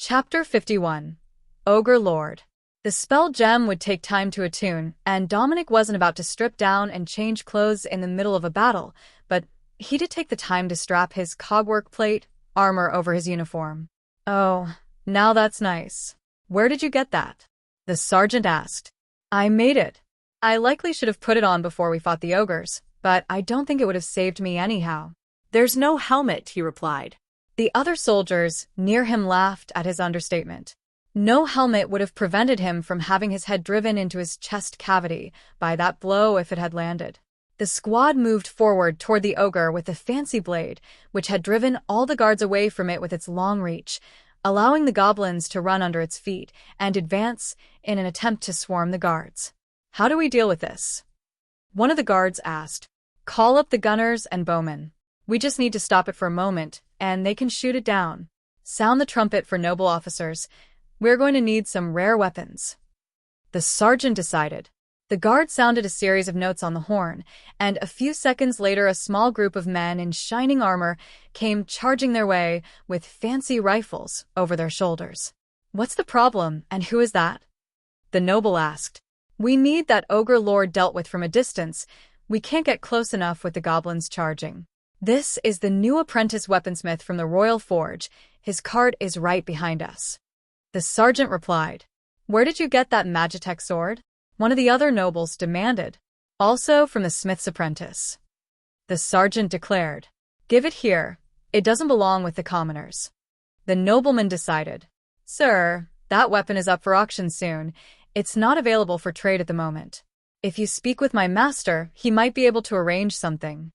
Chapter 51. Ogre Lord. The spell gem would take time to attune, and Dominic wasn't about to strip down and change clothes in the middle of a battle, but he did take the time to strap his cogwork plate armor over his uniform. "Oh, now that's nice. Where did you get that?" the sergeant asked. "I made it. I likely should have put it on before we fought the ogres, but I don't think it would have saved me anyhow." "There's no helmet," he replied. The other soldiers near him laughed at his understatement. No helmet would have prevented him from having his head driven into his chest cavity by that blow if it had landed. The squad moved forward toward the ogre with the fancy blade, which had driven all the guards away from it with its long reach, allowing the goblins to run under its feet and advance in an attempt to swarm the guards. "How do we deal with this?" one of the guards asked. "Call up the gunners and bowmen. We just need to stop it for a moment, and they can shoot it down. Sound the trumpet for noble officers. We're going to need some rare weapons," the sergeant decided. The guard sounded a series of notes on the horn, and a few seconds later a small group of men in shining armor came charging their way with fancy rifles over their shoulders. "What's the problem, and who is that?" the noble asked. "We need that ogre lord dealt with from a distance. We can't get close enough with the goblins charging. This is the new apprentice weaponsmith from the Royal Forge. His cart is right behind us," the sergeant replied. "Where did you get that Magitech sword?" one of the other nobles demanded. "Also from the smith's apprentice," the sergeant declared. "Give it here. It doesn't belong with the commoners," the nobleman decided. "Sir, that weapon is up for auction soon. It's not available for trade at the moment. If you speak with my master, he might be able to arrange something,"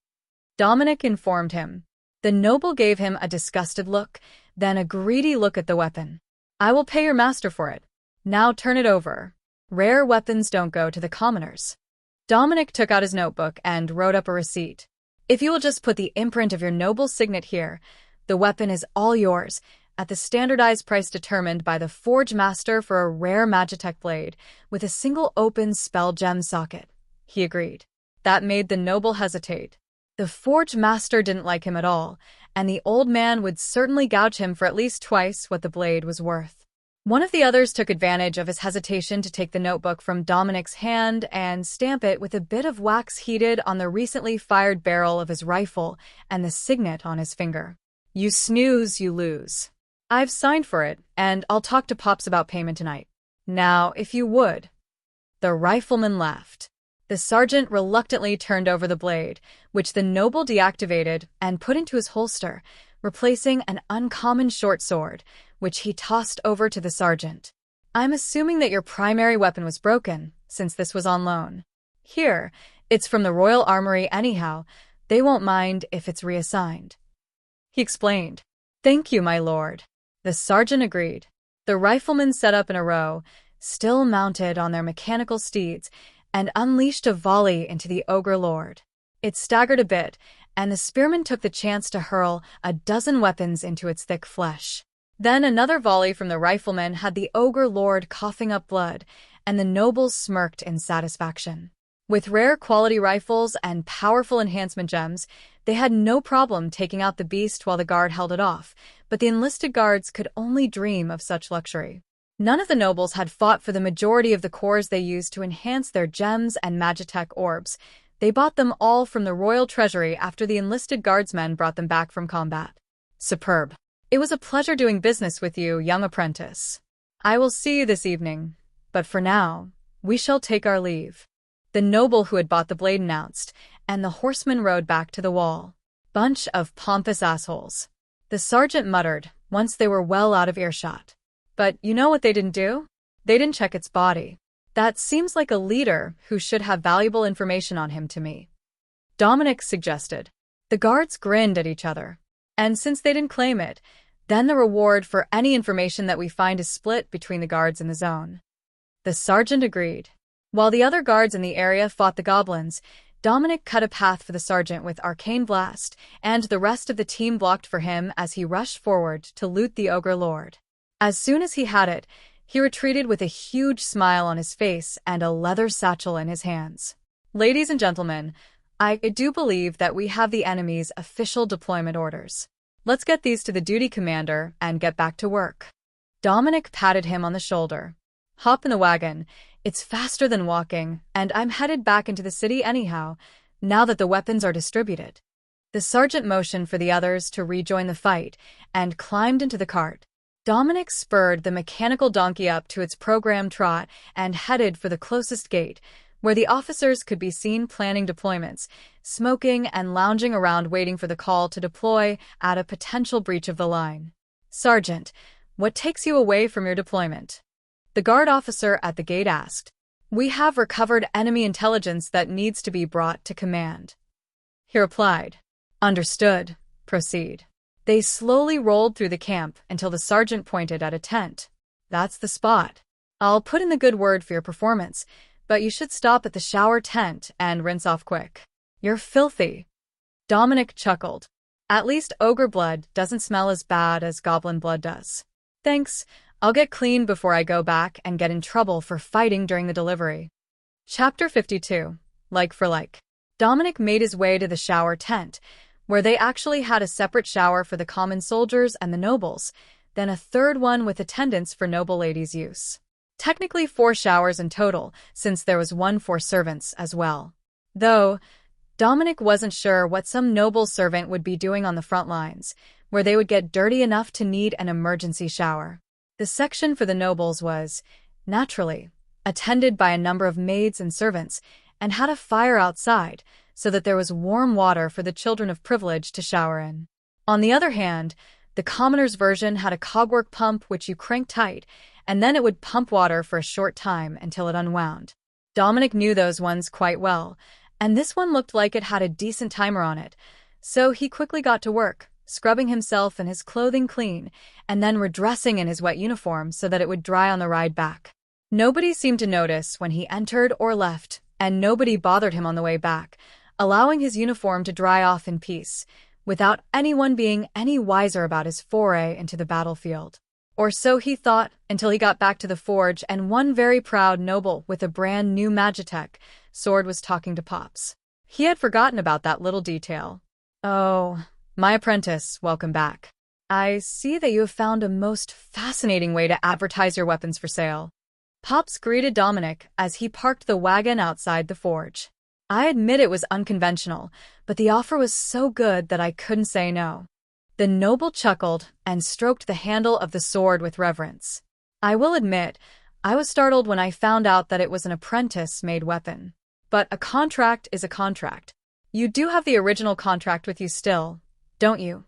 Dominic informed him. The noble gave him a disgusted look, then a greedy look at the weapon. "I will pay your master for it. Now turn it over. Rare weapons don't go to the commoners." Dominic took out his notebook and wrote up a receipt. "If you will just put the imprint of your noble signet here, the weapon is all yours, at the standardized price determined by the forge master for a rare Magitech blade with a single open spell gem socket," he agreed. That made the noble hesitate. The forge master didn't like him at all, and the old man would certainly gouge him for at least twice what the blade was worth. One of the others took advantage of his hesitation to take the notebook from Dominic's hand and stamp it with a bit of wax heated on the recently fired barrel of his rifle and the signet on his finger. "You snooze, you lose. I've signed for it, and I'll talk to Pops about payment tonight. Now, if you would." The rifleman laughed. The sergeant reluctantly turned over the blade, which the noble deactivated and put into his holster, replacing an uncommon short sword, which he tossed over to the sergeant. "I'm assuming that your primary weapon was broken, since this was on loan. Here, it's from the Royal Armory anyhow. They won't mind if it's reassigned," he explained. "Thank you, my lord," the sergeant agreed. The riflemen set up in a row, still mounted on their mechanical steeds, and unleashed a volley into the ogre lord. It staggered a bit, and the spearman took the chance to hurl a dozen weapons into its thick flesh. Then another volley from the rifleman had the ogre lord coughing up blood, and the nobles smirked in satisfaction. With rare quality rifles and powerful enhancement gems, they had no problem taking out the beast while the guard held it off, but the enlisted guards could only dream of such luxury. None of the nobles had fought for the majority of the cores they used to enhance their gems and Magitech orbs. They bought them all from the royal treasury after the enlisted guardsmen brought them back from combat. "Superb. It was a pleasure doing business with you, young apprentice. I will see you this evening, but for now, we shall take our leave," the noble who had bought the blade announced, and the horsemen rode back to the wall. "Bunch of pompous assholes," the sergeant muttered once they were well out of earshot. "But you know what they didn't do? They didn't check its body. That seems like a leader who should have valuable information on him to me," Dominic suggested. The guards grinned at each other. "And since they didn't claim it, then the reward for any information that we find is split between the guards in the zone," the sergeant agreed. While the other guards in the area fought the goblins, Dominic cut a path for the sergeant with Arcane Blast, and the rest of the team blocked for him as he rushed forward to loot the ogre lord. As soon as he had it, he retreated with a huge smile on his face and a leather satchel in his hands. "Ladies and gentlemen, I do believe that we have the enemy's official deployment orders. Let's get these to the duty commander and get back to work," Dominic patted him on the shoulder. Hop in the wagon. It's faster than walking, and I'm headed back into the city anyhow, now that the weapons are distributed. The sergeant motioned for the others to rejoin the fight and climbed into the cart. Dominic spurred the mechanical donkey up to its programmed trot and headed for the closest gate, where the officers could be seen planning deployments, smoking and lounging around waiting for the call to deploy at a potential breach of the line. "Sergeant, what takes you away from your deployment?" the guard officer at the gate asked. "We have recovered enemy intelligence that needs to be brought to command," he replied. "Understood. Proceed." They slowly rolled through the camp until the sergeant pointed at a tent. "That's the spot. I'll put in the good word for your performance, but you should stop at the shower tent and rinse off quick. You're filthy." Dominic chuckled. "At least ogre blood doesn't smell as bad as goblin blood does." "Thanks. I'll get clean before I go back and get in trouble for fighting during the delivery." Chapter 52. Like for like. Dominic made his way to the shower tent, where they actually had a separate shower for the common soldiers and the nobles, then a third one with attendants for noble ladies' use. Technically 4 showers in total, since there was one for servants as well. Though, Dominic wasn't sure what some noble servant would be doing on the front lines, where they would get dirty enough to need an emergency shower. The section for the nobles was, naturally, attended by a number of maids and servants, and had a fire outside, so that there was warm water for the children of privilege to shower in. On the other hand, the commoner's version had a cogwork pump which you cranked tight, and then it would pump water for a short time until it unwound. Dominic knew those ones quite well, and this one looked like it had a decent timer on it, so he quickly got to work, scrubbing himself and his clothing clean, and then redressing in his wet uniform so that it would dry on the ride back. Nobody seemed to notice when he entered or left, and nobody bothered him on the way back, allowing his uniform to dry off in peace, without anyone being any wiser about his foray into the battlefield. Or so he thought, until he got back to the forge and one very proud noble with a brand new Magitech sword was talking to Pops. He had forgotten about that little detail. "Oh, my apprentice, welcome back. I see that you have found a most fascinating way to advertise your weapons for sale." Pops greeted Dominic as he parked the wagon outside the forge. "I admit it was unconventional, but the offer was so good that I couldn't say no." The noble chuckled and stroked the handle of the sword with reverence. "I will admit, I was startled when I found out that it was an apprentice-made weapon. But a contract is a contract. You do have the original contract with you still, don't you?"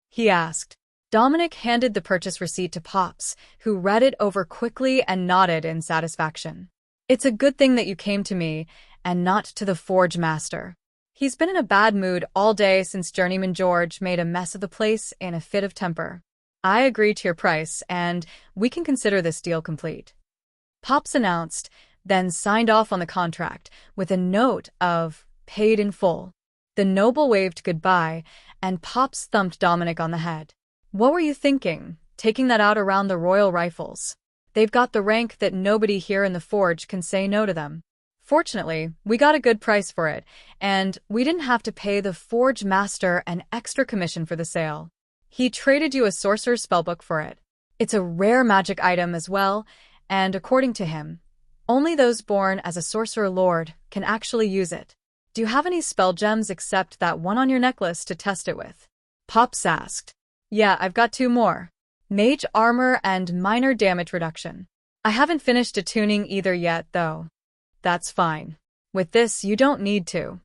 he asked. Dominic handed the purchase receipt to Pops, who read it over quickly and nodded in satisfaction. "It's a good thing that you came to me, and not to the forge master. He's been in a bad mood all day since Journeyman George made a mess of the place in a fit of temper. I agree to your price, and we can consider this deal complete," Pops announced, then signed off on the contract with a note of "paid in full." The noble waved goodbye, and Pops thumped Dominic on the head. "What were you thinking, taking that out around the Royal Rifles? They've got the rank that nobody here in the forge can say no to them. Fortunately, we got a good price for it, and we didn't have to pay the forge master an extra commission for the sale. He traded you a sorcerer's spellbook for it. It's a rare magic item as well, and according to him, only those born as a sorcerer lord can actually use it. Do you have any spell gems except that one on your necklace to test it with?" Pops asked. "Yeah, I've got 2 more. Mage armor and minor damage reduction. I haven't finished attuning either yet, though." "That's fine. With this, you don't need to,"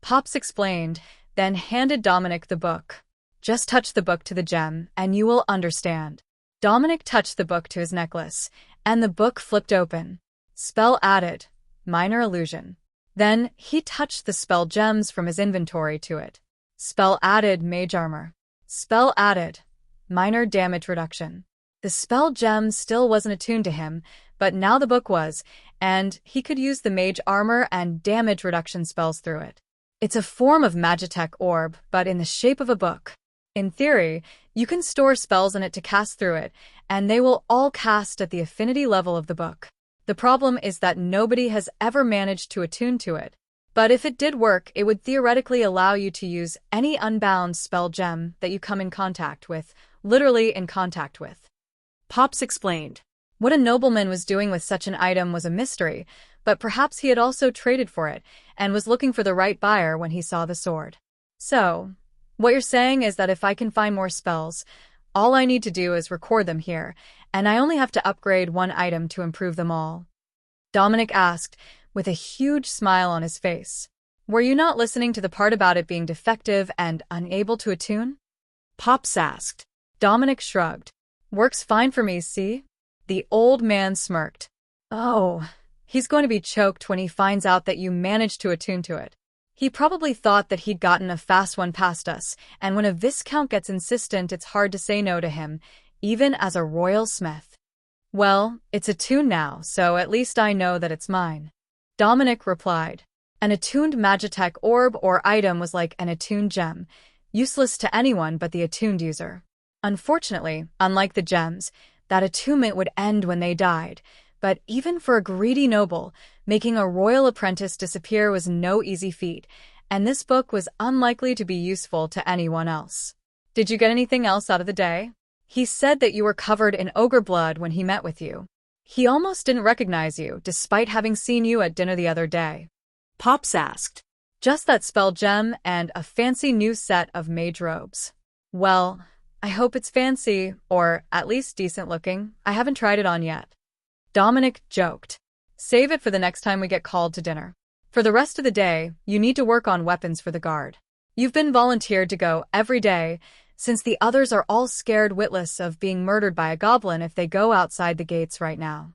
Pops explained, then handed Dominic the book. "Just touch the book to the gem, and you will understand." Dominic touched the book to his necklace, and the book flipped open. Spell added. Minor illusion. Then he touched the spell gems from his inventory to it. Spell added. Mage armor. Spell added. Minor damage reduction. The spell gem still wasn't attuned to him, but now the book was, and he could use the mage armor and damage reduction spells through it. It's a form of Magitech orb, but in the shape of a book. In theory, you can store spells in it to cast through it, and they will all cast at the affinity level of the book. The problem is that nobody has ever managed to attune to it. But if it did work, it would theoretically allow you to use any unbound spell gem that you come in contact with, literally in contact with. Pops explained. What a nobleman was doing with such an item was a mystery, but perhaps he had also traded for it and was looking for the right buyer when he saw the sword. So, what you're saying is that if I can find more spells, all I need to do is record them here, and I only have to upgrade one item to improve them all? Dominic asked, with a huge smile on his face. Were you not listening to the part about it being defective and unable to attune? Pops asked. Dominic shrugged. Works fine for me, see? The old man smirked. Oh, he's going to be choked when he finds out that you managed to attune to it. He probably thought that he'd gotten a fast one past us, and when a viscount gets insistent, it's hard to say no to him, even as a royal smith. Well, it's attuned now, so at least I know that it's mine. Dominic replied. An attuned Magitech orb or item was like an attuned gem, useless to anyone but the attuned user. Unfortunately, unlike the gems, that attunement would end when they died, but even for a greedy noble, making a royal apprentice disappear was no easy feat, and this book was unlikely to be useful to anyone else. Did you get anything else out of the day? He said that you were covered in ogre blood when he met with you. He almost didn't recognize you, despite having seen you at dinner the other day. Pops asked. Just that spell gem and a fancy new set of mage robes. Well, I hope it's fancy, or at least decent looking. I haven't tried it on yet. Dominic joked. Save it for the next time we get called to dinner. For the rest of the day, you need to work on weapons for the guard. You've been volunteered to go every day, since the others are all scared witless of being murdered by a goblin if they go outside the gates right now.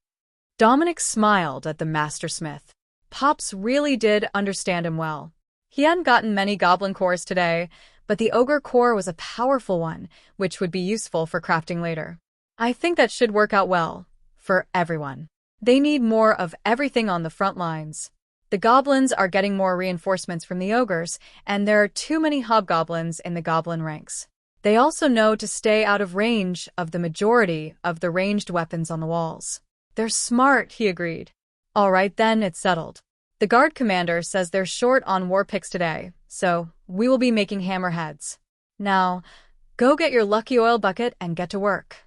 Dominic smiled at the mastersmith. Pops really did understand him well. He hadn't gotten many goblin cores today, but the ogre core was a powerful one, which would be useful for crafting later. I think that should work out well, for everyone. They need more of everything on the front lines. The goblins are getting more reinforcements from the ogres, and there are too many hobgoblins in the goblin ranks. They also know to stay out of range of the majority of the ranged weapons on the walls. They're smart, he agreed. All right then, it's settled. The guard commander says they're short on war picks today, so we will be making hammerheads. Now, go get your lucky oil bucket and get to work.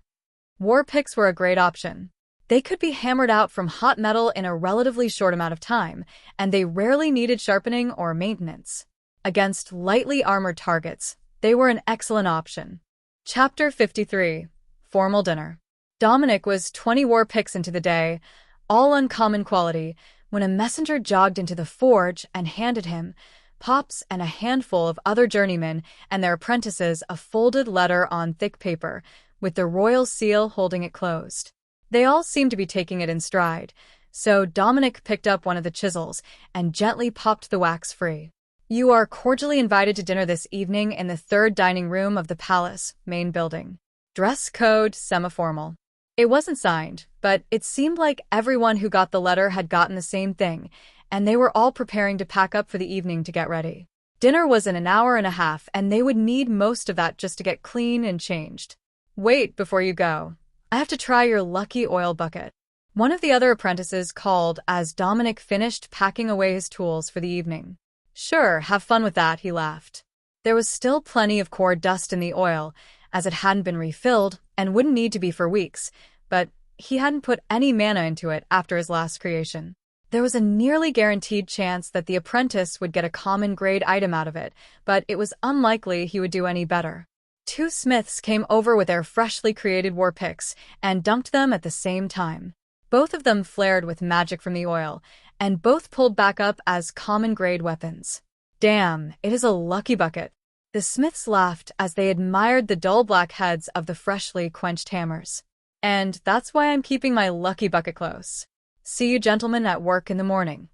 War picks were a great option. They could be hammered out from hot metal in a relatively short amount of time, and they rarely needed sharpening or maintenance. Against lightly armored targets, they were an excellent option. Chapter 53. Formal Dinner. Dominic was 20 war picks into the day, all uncommon quality, when a messenger jogged into the forge and handed him, Pops and a handful of other journeymen and their apprentices, a folded letter on thick paper, with the royal seal holding it closed. They all seemed to be taking it in stride, so Dominic picked up one of the chisels and gently popped the wax free. You are cordially invited to dinner this evening in the third dining room of the palace, main building. Dress code semi-formal. It wasn't signed, but it seemed like everyone who got the letter had gotten the same thing, and they were all preparing to pack up for the evening to get ready. Dinner was in an hour and a half, and they would need most of that just to get clean and changed. Wait before you go. I have to try your lucky oil bucket. One of the other apprentices called as Dominic finished packing away his tools for the evening. Sure, have fun with that, he laughed. There was still plenty of core dust in the oil, as it hadn't been refilled and wouldn't need to be for weeks, but he hadn't put any mana into it after his last creation. There was a nearly guaranteed chance that the apprentice would get a common grade item out of it, but it was unlikely he would do any better. Two smiths came over with their freshly created war picks and dunked them at the same time. Both of them flared with magic from the oil, and both pulled back up as common grade weapons. Damn, it is a lucky bucket. The smiths laughed as they admired the dull black heads of the freshly quenched hammers. And that's why I'm keeping my lucky bucket close. See you gentlemen at work in the morning.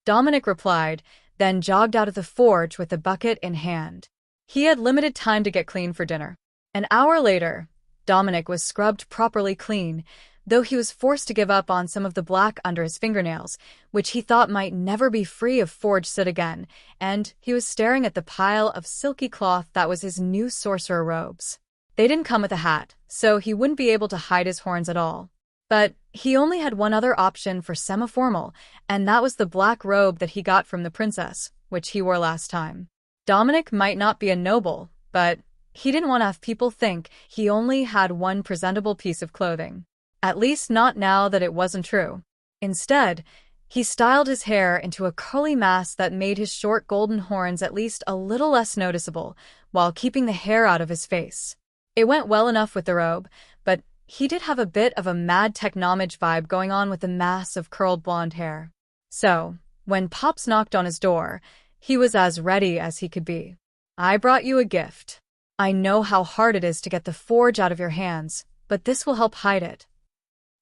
Dominic replied, then jogged out of the forge with the bucket in hand. He had limited time to get clean for dinner. An hour later, Dominic was scrubbed properly clean, though he was forced to give up on some of the black under his fingernails, which he thought might never be free of forge soot again, and he was staring at the pile of silky cloth that was his new sorcerer robes. They didn't come with a hat, so he wouldn't be able to hide his horns at all. But he only had one other option for semi-formal, and that was the black robe that he got from the princess, which he wore last time. Dominic might not be a noble, but He didn't want to have people think he only had one presentable piece of clothing. At least not now that it wasn't true. Instead, he styled his hair into a curly mass that made his short golden horns at least a little less noticeable, while keeping the hair out of his face. It went well enough with the robe, but he did have a bit of a mad technomage vibe going on with the mass of curled blonde hair. So, when Pops knocked on his door, he was as ready as he could be. "I brought you a gift. I know how hard it is to get the forge out of your hands, but this will help hide it,"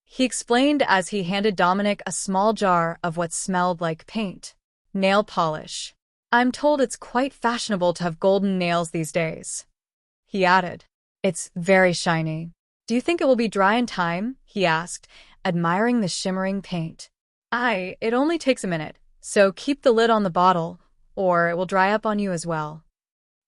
he explained as he handed Dominic a small jar of what smelled like paint. "Nail polish. I'm told it's quite fashionable to have golden nails these days," he added. "It's very shiny. Do you think it will be dry in time?" he asked, admiring the shimmering paint. It only takes a minute, so keep the lid on the bottle, or it will dry up on you as well."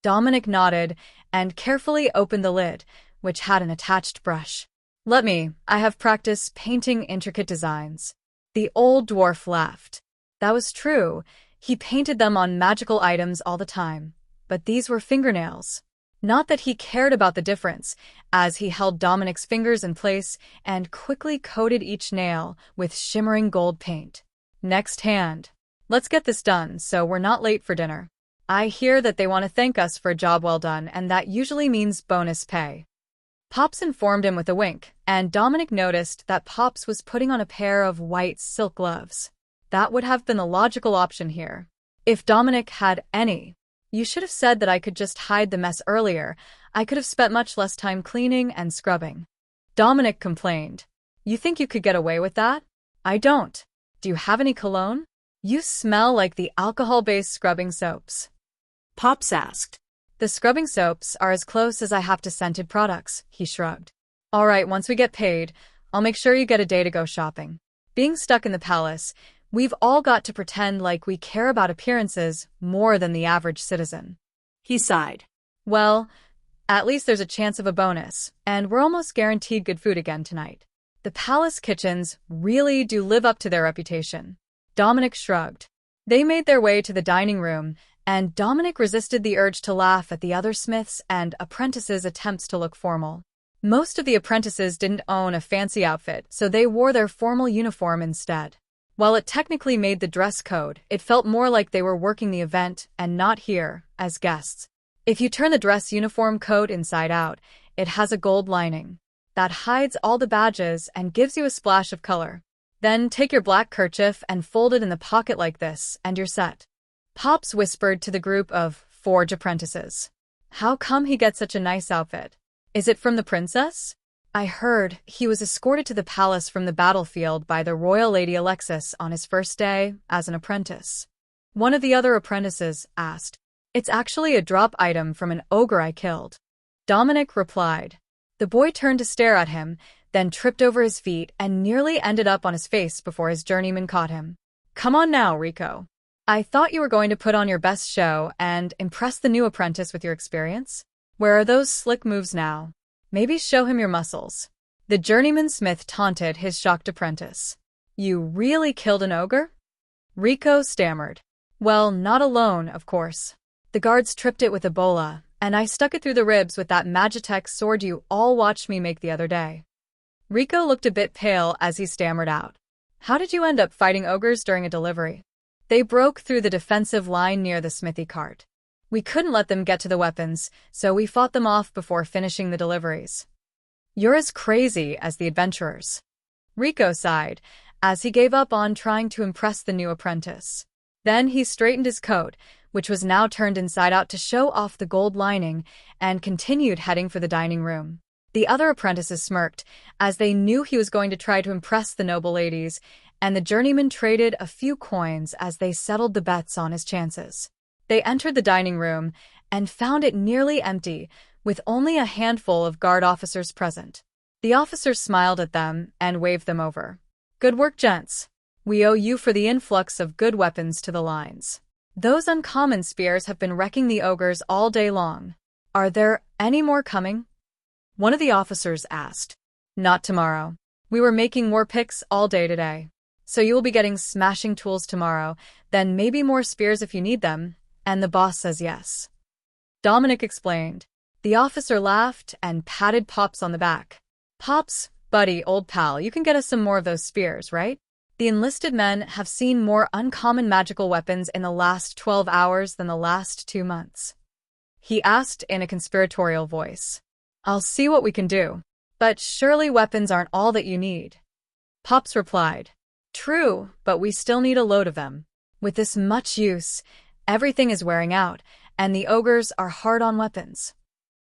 Dominic nodded and carefully opened the lid, which had an attached brush. I have practiced painting intricate designs." The old dwarf laughed. That was true. He painted them on magical items all the time. But these were fingernails. Not that he cared about the difference, as he held Dominic's fingers in place and quickly coated each nail with shimmering gold paint. "Next hand. Let's get this done so we're not late for dinner. I hear that they want to thank us for a job well done, and that usually means bonus pay." Pops informed him with a wink, and Dominic noticed that Pops was putting on a pair of white silk gloves. That would have been the logical option here. If Dominic had any. "You should have said that I could just hide the mess earlier. I could have spent much less time cleaning and scrubbing," Dominic complained. "You think you could get away with that? I don't. Do you have any cologne? You smell like the alcohol-based scrubbing soaps," Pops asked. "The scrubbing soaps are as close as I have to scented products," he shrugged. "All right, once we get paid, I'll make sure you get a day to go shopping. Being stuck in the palace, we've all got to pretend like we care about appearances more than the average citizen." He sighed. "Well, at least there's a chance of a bonus, and we're almost guaranteed good food again tonight. The palace kitchens really do live up to their reputation." Dominic shrugged. They made their way to the dining room, and Dominic resisted the urge to laugh at the other smiths and apprentices' attempts to look formal. Most of the apprentices didn't own a fancy outfit, so they wore their formal uniform instead. While it technically made the dress code, it felt more like they were working the event and not here as guests. If you turn the dress uniform coat inside out, it has a gold lining that hides all the badges and gives you a splash of color. Then take your black kerchief and fold it in the pocket like this, and you're set. Pops whispered to the group of forge apprentices. "How come he gets such a nice outfit? Is it from the princess? I heard he was escorted to the palace from the battlefield by the royal Lady Alexis on his first day as an apprentice," one of the other apprentices asked. "It's actually a drop item from an ogre I killed," Dominic replied. The boy turned to stare at him, then tripped over his feet and nearly ended up on his face before his journeyman caught him. "Come on now, Rico. I thought you were going to put on your best show and impress the new apprentice with your experience. Where are those slick moves now? Maybe show him your muscles." The journeyman smith taunted his shocked apprentice. "You really killed an ogre?" Rico stammered. "Well, not alone, of course. The guards tripped it with a bola, and I stuck it through the ribs with that Magitech sword you all watched me make the other day." Rico looked a bit pale as he stammered out. "How did you end up fighting ogres during a delivery?" "They broke through the defensive line near the smithy cart. We couldn't let them get to the weapons, so we fought them off before finishing the deliveries." "You're as crazy as the adventurers," Rico sighed, as he gave up on trying to impress the new apprentice. Then he straightened his coat, which was now turned inside out to show off the gold lining, and continued heading for the dining room. The other apprentices smirked, as they knew he was going to try to impress the noble ladies, and the journeyman traded a few coins as they settled the bets on his chances. They entered the dining room and found it nearly empty, with only a handful of guard officers present. The officers smiled at them and waved them over. "Good work, gents. We owe you for the influx of good weapons to the lines. Those uncommon spears have been wrecking the ogres all day long. Are there any more coming?" One of the officers asked. "Not tomorrow. We were making more picks all day today. So you will be getting smashing tools tomorrow, then maybe more spears if you need them, and the boss says yes," Dominic explained. The officer laughed and patted Pops on the back. "Pops, buddy, old pal, you can get us some more of those spears, right? The enlisted men have seen more uncommon magical weapons in the last 12 hours than the last 2 months." He asked in a conspiratorial voice. "I'll see what we can do. But surely weapons aren't all that you need." Pops replied. "True, but we still need a load of them. With this much use, everything is wearing out, and the ogres are hard on weapons."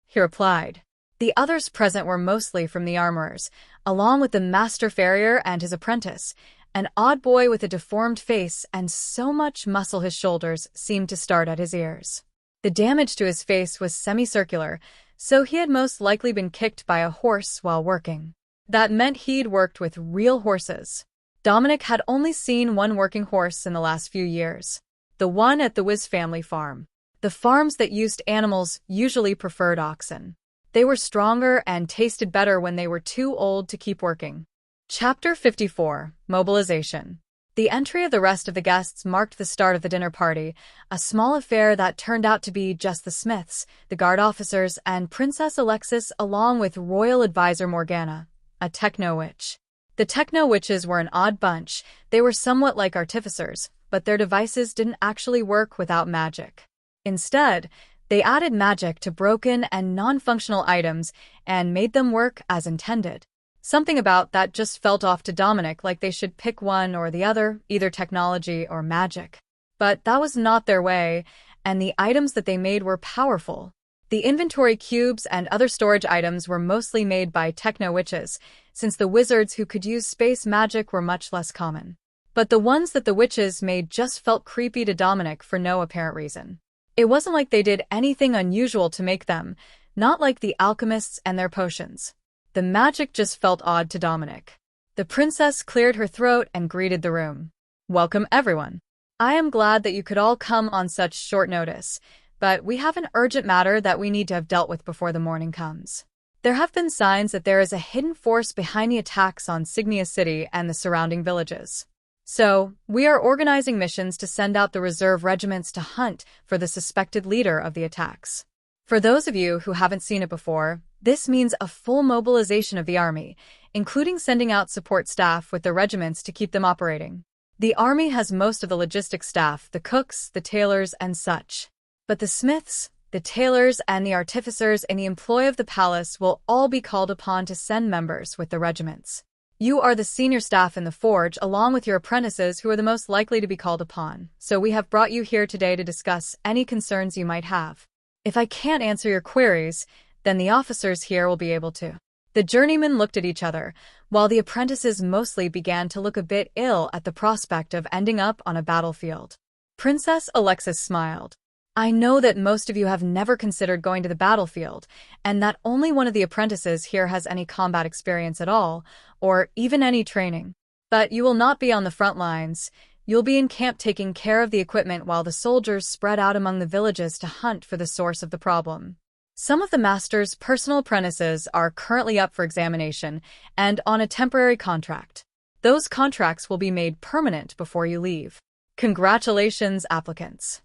He replied. The others present were mostly from the armorers, along with the master farrier and his apprentice, an odd boy with a deformed face and so much muscle his shoulders seemed to start at his ears. The damage to his face was semicircular, so he had most likely been kicked by a horse while working. That meant he'd worked with real horses. Dominic had only seen one working horse in the last few years. The one at the Wiz family farm. The farms that used animals usually preferred oxen. They were stronger and tasted better when they were too old to keep working. Chapter 54. Mobilization. The entry of the rest of the guests marked the start of the dinner party, a small affair that turned out to be just the Smiths, the guard officers, and Princess Alexis along with royal advisor Morgana, a techno-witch. The techno-witches were an odd bunch. They were somewhat like artificers, but their devices didn't actually work without magic. Instead, they added magic to broken and non-functional items and made them work as intended. Something about that just felt off to Dominic, like they should pick one or the other, either technology or magic. But that was not their way, and the items that they made were powerful. The inventory cubes and other storage items were mostly made by techno-witches, since the wizards who could use space magic were much less common. But the ones that the witches made just felt creepy to Dominic for no apparent reason. It wasn't like they did anything unusual to make them, not like the alchemists and their potions. The magic just felt odd to Dominic. The princess cleared her throat and greeted the room. "Welcome, everyone. I am glad that you could all come on such short notice, but we have an urgent matter that we need to have dealt with before the morning comes. There have been signs that there is a hidden force behind the attacks on Signia City and the surrounding villages. So, we are organizing missions to send out the reserve regiments to hunt for the suspected leader of the attacks. For those of you who haven't seen it before, this means a full mobilization of the army, including sending out support staff with the regiments to keep them operating. The army has most of the logistics staff, the cooks, the tailors, and such. But the smiths, the tailors, and the artificers in the employ of the palace will all be called upon to send members with the regiments. You are the senior staff in the forge, along with your apprentices who are the most likely to be called upon, so we have brought you here today to discuss any concerns you might have. If I can't answer your queries, then the officers here will be able to." The journeymen looked at each other, while the apprentices mostly began to look a bit ill at the prospect of ending up on a battlefield. Princess Alexis smiled. "I know that most of you have never considered going to the battlefield, and that only one of the apprentices here has any combat experience at all, or even any training. But you will not be on the front lines. You'll be in camp taking care of the equipment while the soldiers spread out among the villages to hunt for the source of the problem. Some of the master's personal apprentices are currently up for examination and on a temporary contract. Those contracts will be made permanent before you leave. Congratulations, applicants."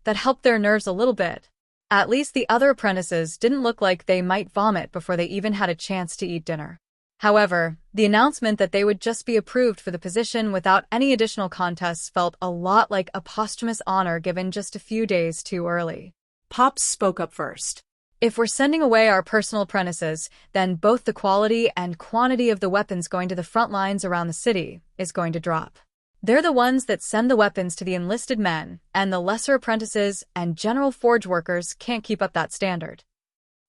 That helped their nerves a little bit. At least the other apprentices didn't look like they might vomit before they even had a chance to eat dinner. However, the announcement that they would just be approved for the position without any additional contests felt a lot like a posthumous honor given just a few days too early. Pops spoke up first. "If we're sending away our personal apprentices, then both the quality and quantity of the weapons going to the front lines around the city is going to drop. They're the ones that send the weapons to the enlisted men, and the lesser apprentices and general forge workers can't keep up that standard."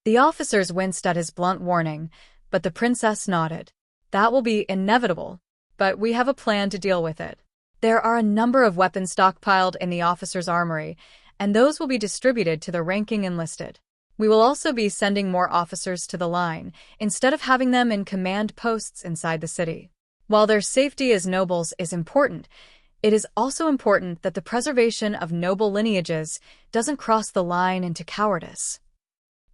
The officers winced at his blunt warning, but the princess nodded. "That will be inevitable, but we have a plan to deal with it. There are a number of weapons stockpiled in the officers' armory, and those will be distributed to the ranking enlisted. We will also be sending more officers to the line, instead of having them in command posts inside the city. While their safety as nobles is important, it is also important that the preservation of noble lineages doesn't cross the line into cowardice."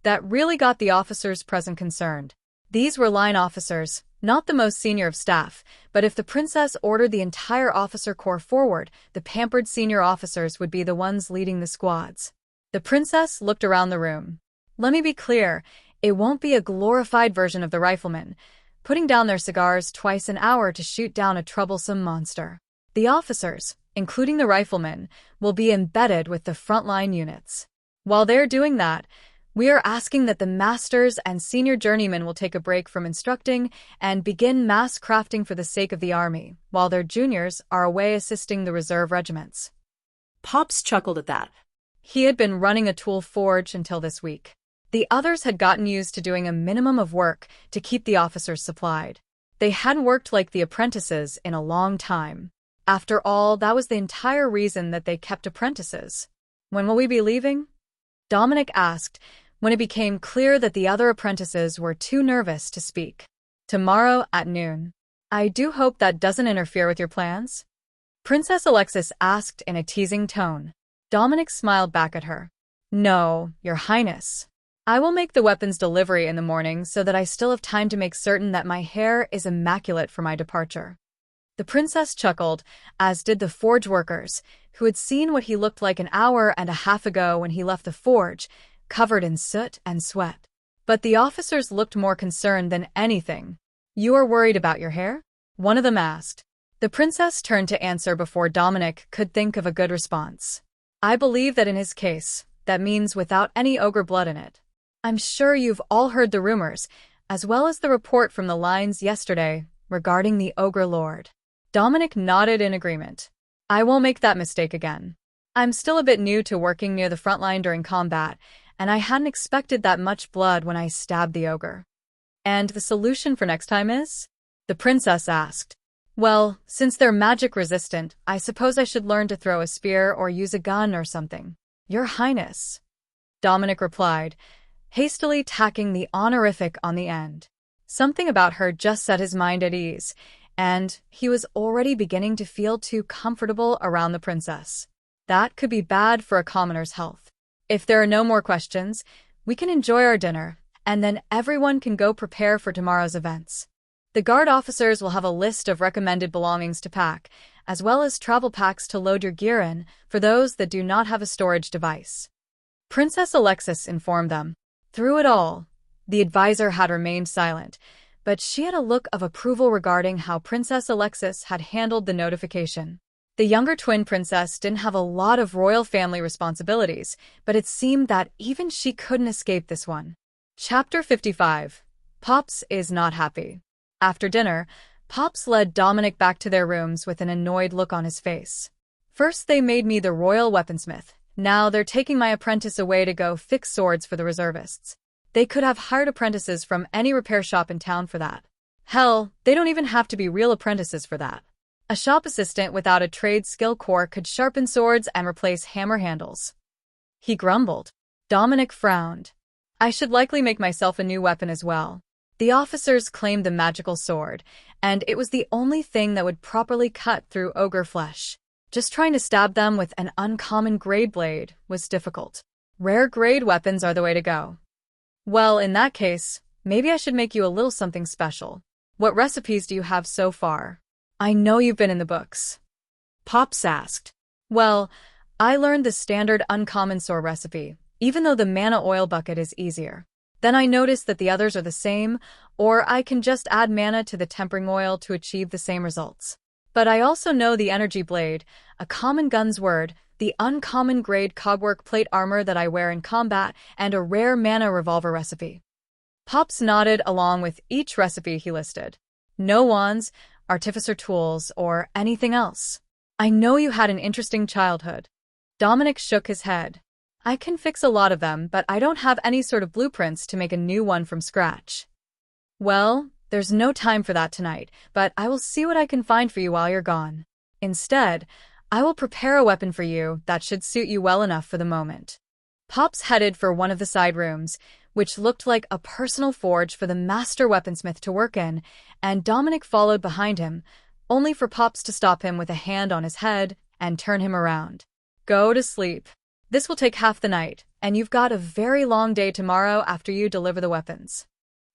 That really got the officers present concerned. These were line officers, not the most senior of staff, but if the princess ordered the entire officer corps forward, the pampered senior officers would be the ones leading the squads. The princess looked around the room. Let me be clear, it won't be a glorified version of the riflemen, putting down their cigars twice an hour to shoot down a troublesome monster. The officers, including the riflemen, will be embedded with the frontline units. While they're doing that, we are asking that the masters and senior journeymen will take a break from instructing and begin mass crafting for the sake of the army, while their juniors are away assisting the reserve regiments. Pops chuckled at that. He had been running a tool forge until this week. The others had gotten used to doing a minimum of work to keep the officers supplied. They hadn't worked like the apprentices in a long time. After all, that was the entire reason that they kept apprentices. When will we be leaving? Dominic asked, when it became clear that the other apprentices were too nervous to speak. Tomorrow at noon. I do hope that doesn't interfere with your plans? Princess Alexis asked in a teasing tone. Dominic smiled back at her. No, Your Highness. I will make the weapons delivery in the morning so that I still have time to make certain that my hair is immaculate for my departure. The princess chuckled, as did the forge workers, who had seen what he looked like an hour and a half ago when he left the forge, covered in soot and sweat. But the officers looked more concerned than anything. You are worried about your hair? One of them asked. The princess turned to answer before Dominic could think of a good response. I believe that in his case, that means without any ogre blood in it. I'm sure you've all heard the rumors, as well as the report from the lines yesterday regarding the ogre lord. Dominic nodded in agreement. I won't make that mistake again. I'm still a bit new to working near the front line during combat, and I hadn't expected that much blood when I stabbed the ogre. And the solution for next time is? The princess asked. Well, since they're magic resistant, I suppose I should learn to throw a spear or use a gun or something. Your Highness. Dominic replied, hastily tacking the honorific on the end. Something about her just set his mind at ease, and he was already beginning to feel too comfortable around the princess. That could be bad for a commoner's health. If there are no more questions, we can enjoy our dinner, and then everyone can go prepare for tomorrow's events. The guard officers will have a list of recommended belongings to pack, as well as travel packs to load your gear in for those that do not have a storage device. Princess Alexis informed them. Through it all, the advisor had remained silent, but she had a look of approval regarding how Princess Alexis had handled the notification. The younger twin princess didn't have a lot of royal family responsibilities, but it seemed that even she couldn't escape this one. Chapter 55. Pops is not happy. After dinner, Pops led Dominic back to their rooms with an annoyed look on his face. First they made me the royal weaponsmith. Now they're taking my apprentice away to go fix swords for the reservists. They could have hired apprentices from any repair shop in town for that. Hell, they don't even have to be real apprentices for that. A shop assistant without a trade skill core could sharpen swords and replace hammer handles. He grumbled. Dominic frowned. I should likely make myself a new weapon as well. The officers claimed the magical sword, and it was the only thing that would properly cut through ogre flesh. Just trying to stab them with an uncommon grade blade was difficult. Rare grade weapons are the way to go. Well, in that case, maybe I should make you a little something special. What recipes do you have so far? I know you've been in the books. Pops asked. Well, I learned the standard uncommon sword recipe, even though the mana oil bucket is easier. Then I noticed that the others are the same, or I can just add mana to the tempering oil to achieve the same results. But I also know the energy blade, a common gun's word, the uncommon grade cogwork plate armor that I wear in combat, and a rare mana revolver recipe. Pops nodded along with each recipe he listed. No wands, artificer tools, or anything else. I know you had an interesting childhood. Dominic shook his head. I can fix a lot of them, but I don't have any sort of blueprints to make a new one from scratch. Well, there's no time for that tonight, but I will see what I can find for you while you're gone. Instead, I will prepare a weapon for you that should suit you well enough for the moment. Pops headed for one of the side rooms, which looked like a personal forge for the master weaponsmith to work in, and Dominic followed behind him, only for Pops to stop him with a hand on his head and turn him around. Go to sleep. This will take half the night, and you've got a very long day tomorrow after you deliver the weapons.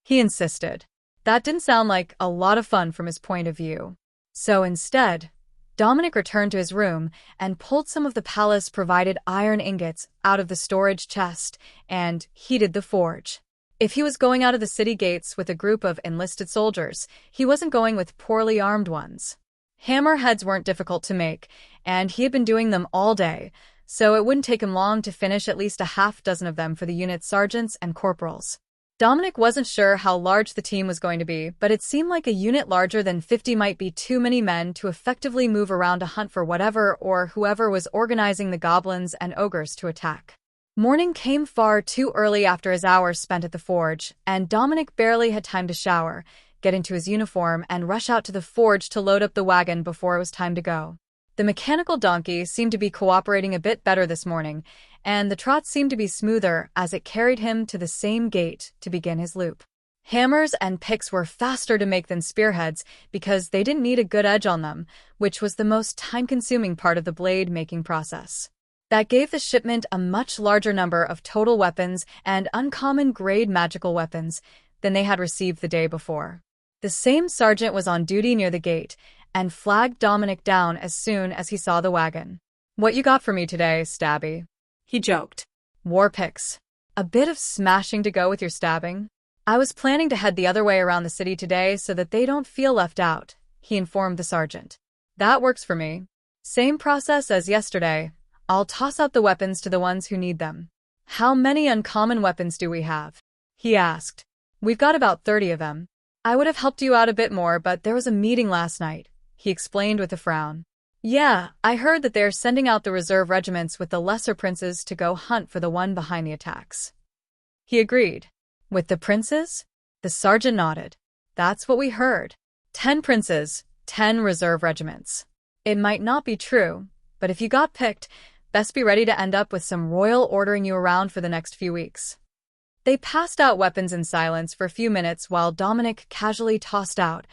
He insisted. That didn't sound like a lot of fun from his point of view. So instead, Dominic returned to his room and pulled some of the palace-provided iron ingots out of the storage chest and heated the forge. If he was going out of the city gates with a group of enlisted soldiers, he wasn't going with poorly armed ones. Hammerheads weren't difficult to make, and he had been doing them all day, so it wouldn't take him long to finish at least a half-dozen of them for the unit's sergeants and corporals. Dominic wasn't sure how large the team was going to be, but it seemed like a unit larger than 50 might be too many men to effectively move around to hunt for whatever or whoever was organizing the goblins and ogres to attack. Morning came far too early after his hours spent at the forge, and Dominic barely had time to shower, get into his uniform, and rush out to the forge to load up the wagon before it was time to go. The mechanical donkey seemed to be cooperating a bit better this morning, and the trot seemed to be smoother as it carried him to the same gate to begin his loop. Hammers and picks were faster to make than spearheads because they didn't need a good edge on them, which was the most time-consuming part of the blade-making process. That gave the shipment a much larger number of total weapons and uncommon-grade magical weapons than they had received the day before. The same sergeant was on duty near the gate and flagged Dominic down as soon as he saw the wagon. "What you got for me today, Stabby?" He joked. "War picks. A bit of smashing to go with your stabbing?" "I was planning to head the other way around the city today so that they don't feel left out," he informed the sergeant. "That works for me. Same process as yesterday. I'll toss out the weapons to the ones who need them." "How many uncommon weapons do we have?" he asked. "We've got about 30 of them. I would have helped you out a bit more, but there was a meeting last night," he explained with a frown. "Yeah, I heard that they're sending out the reserve regiments with the lesser princes to go hunt for the one behind the attacks." He agreed. "With the princes?" The sergeant nodded. "That's what we heard. 10 princes, 10 reserve regiments. It might not be true, but if you got picked, best be ready to end up with some royal ordering you around for the next few weeks." They passed out weapons in silence for a few minutes while Dominic casually tossed out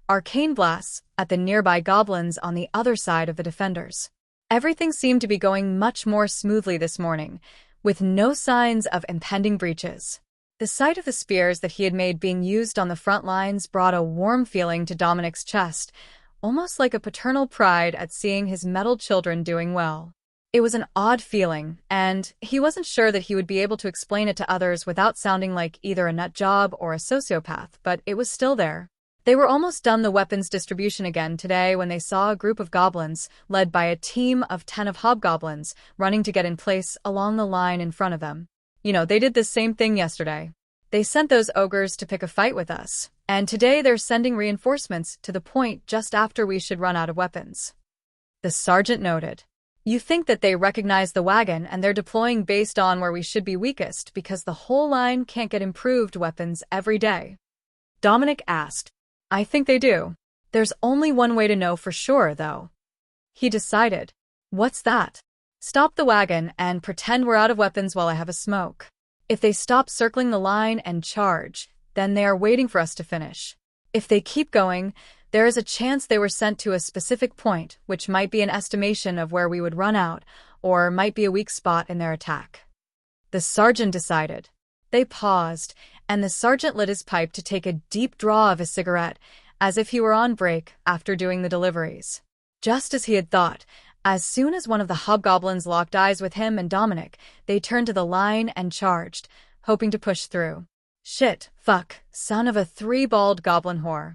arcane blasts at the nearby goblins on the other side of the defenders. Everything seemed to be going much more smoothly this morning, with no signs of impending breaches. The sight of the spears that he had made being used on the front lines brought a warm feeling to Dominic's chest, almost like a paternal pride at seeing his metal children doing well. It was an odd feeling, and he wasn't sure that he would be able to explain it to others without sounding like either a nut job or a sociopath, but it was still there. They were almost done the weapons distribution again today when they saw a group of goblins, led by a team of 10 of hobgoblins, running to get in place along the line in front of them. They did the same thing yesterday. They sent those ogres to pick a fight with us, and today they're sending reinforcements to the point just after we should run out of weapons." The sergeant noted. "You think that they recognize the wagon and they're deploying based on where we should be weakest because the whole line can't get improved weapons every day?" Dominic asked. "I think they do. There's only one way to know for sure, though." He decided. "What's that?" "Stop the wagon and pretend we're out of weapons while I have a smoke. If they stop circling the line and charge, then they are waiting for us to finish. If they keep going, there is a chance they were sent to a specific point, which might be an estimation of where we would run out, or might be a weak spot in their attack." The sergeant decided. They paused, and the sergeant lit his pipe to take a deep draw of his cigarette, as if he were on break after doing the deliveries. Just as he had thought, as soon as one of the hobgoblins locked eyes with him and Dominic, they turned to the line and charged, hoping to push through. "Shit, fuck, son of a 3-balled goblin whore."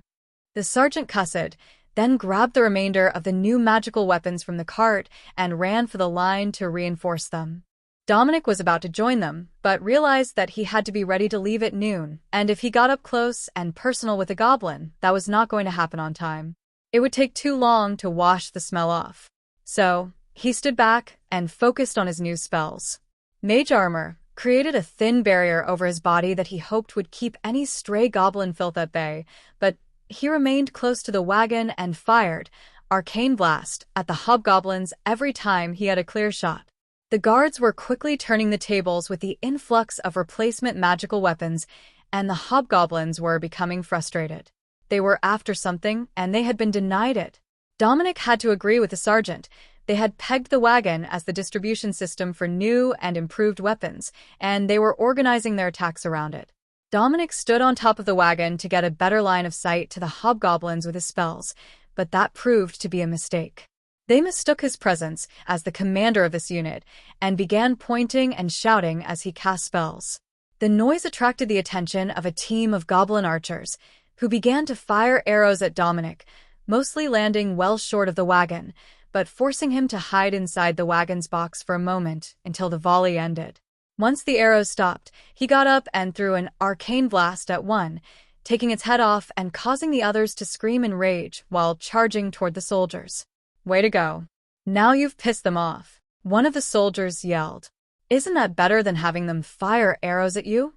The sergeant cussed, then grabbed the remainder of the new magical weapons from the cart and ran for the line to reinforce them. Dominic was about to join them, but realized that he had to be ready to leave at noon, and if he got up close and personal with a goblin, that was not going to happen on time. It would take too long to wash the smell off. So, he stood back and focused on his new spells. Mage Armor created a thin barrier over his body that he hoped would keep any stray goblin filth at bay, but he remained close to the wagon and fired Arcane Blast at the hobgoblins every time he had a clear shot. The guards were quickly turning the tables with the influx of replacement magical weapons, and the hobgoblins were becoming frustrated. They were after something, and they had been denied it. Dominic had to agree with the sergeant. They had pegged the wagon as the distribution system for new and improved weapons, and they were organizing their attacks around it. Dominic stood on top of the wagon to get a better line of sight to the hobgoblins with his spells, but that proved to be a mistake. They mistook his presence as the commander of this unit and began pointing and shouting as he cast spells. The noise attracted the attention of a team of goblin archers, who began to fire arrows at Dominic, mostly landing well short of the wagon, but forcing him to hide inside the wagon's box for a moment until the volley ended. Once the arrows stopped, he got up and threw an arcane blast at one, taking its head off and causing the others to scream in rage while charging toward the soldiers. "Way to go. Now you've pissed them off," one of the soldiers yelled. "Isn't that better than having them fire arrows at you?"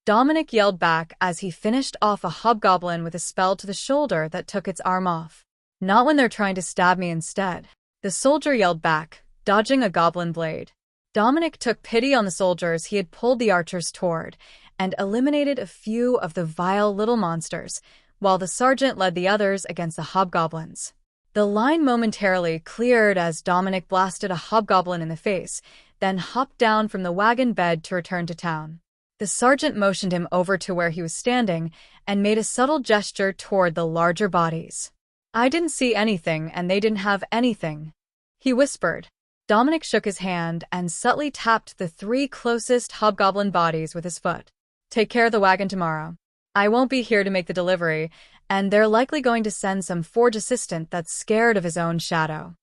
Dominic yelled back as he finished off a hobgoblin with a spell to the shoulder that took its arm off. "Not when they're trying to stab me instead," the soldier yelled back, dodging a goblin blade. Dominic took pity on the soldiers he had pulled the archers toward and eliminated a few of the vile little monsters, while the sergeant led the others against the hobgoblins. The line momentarily cleared as Dominic blasted a hobgoblin in the face, then hopped down from the wagon bed to return to town. The sergeant motioned him over to where he was standing and made a subtle gesture toward the larger bodies. "I didn't see anything and they didn't have anything," he whispered. Dominic shook his hand and subtly tapped the 3 closest hobgoblin bodies with his foot. "Take care of the wagon tomorrow. I won't be here to make the delivery, and they're likely going to send some forge assistant that's scared of his own shadow."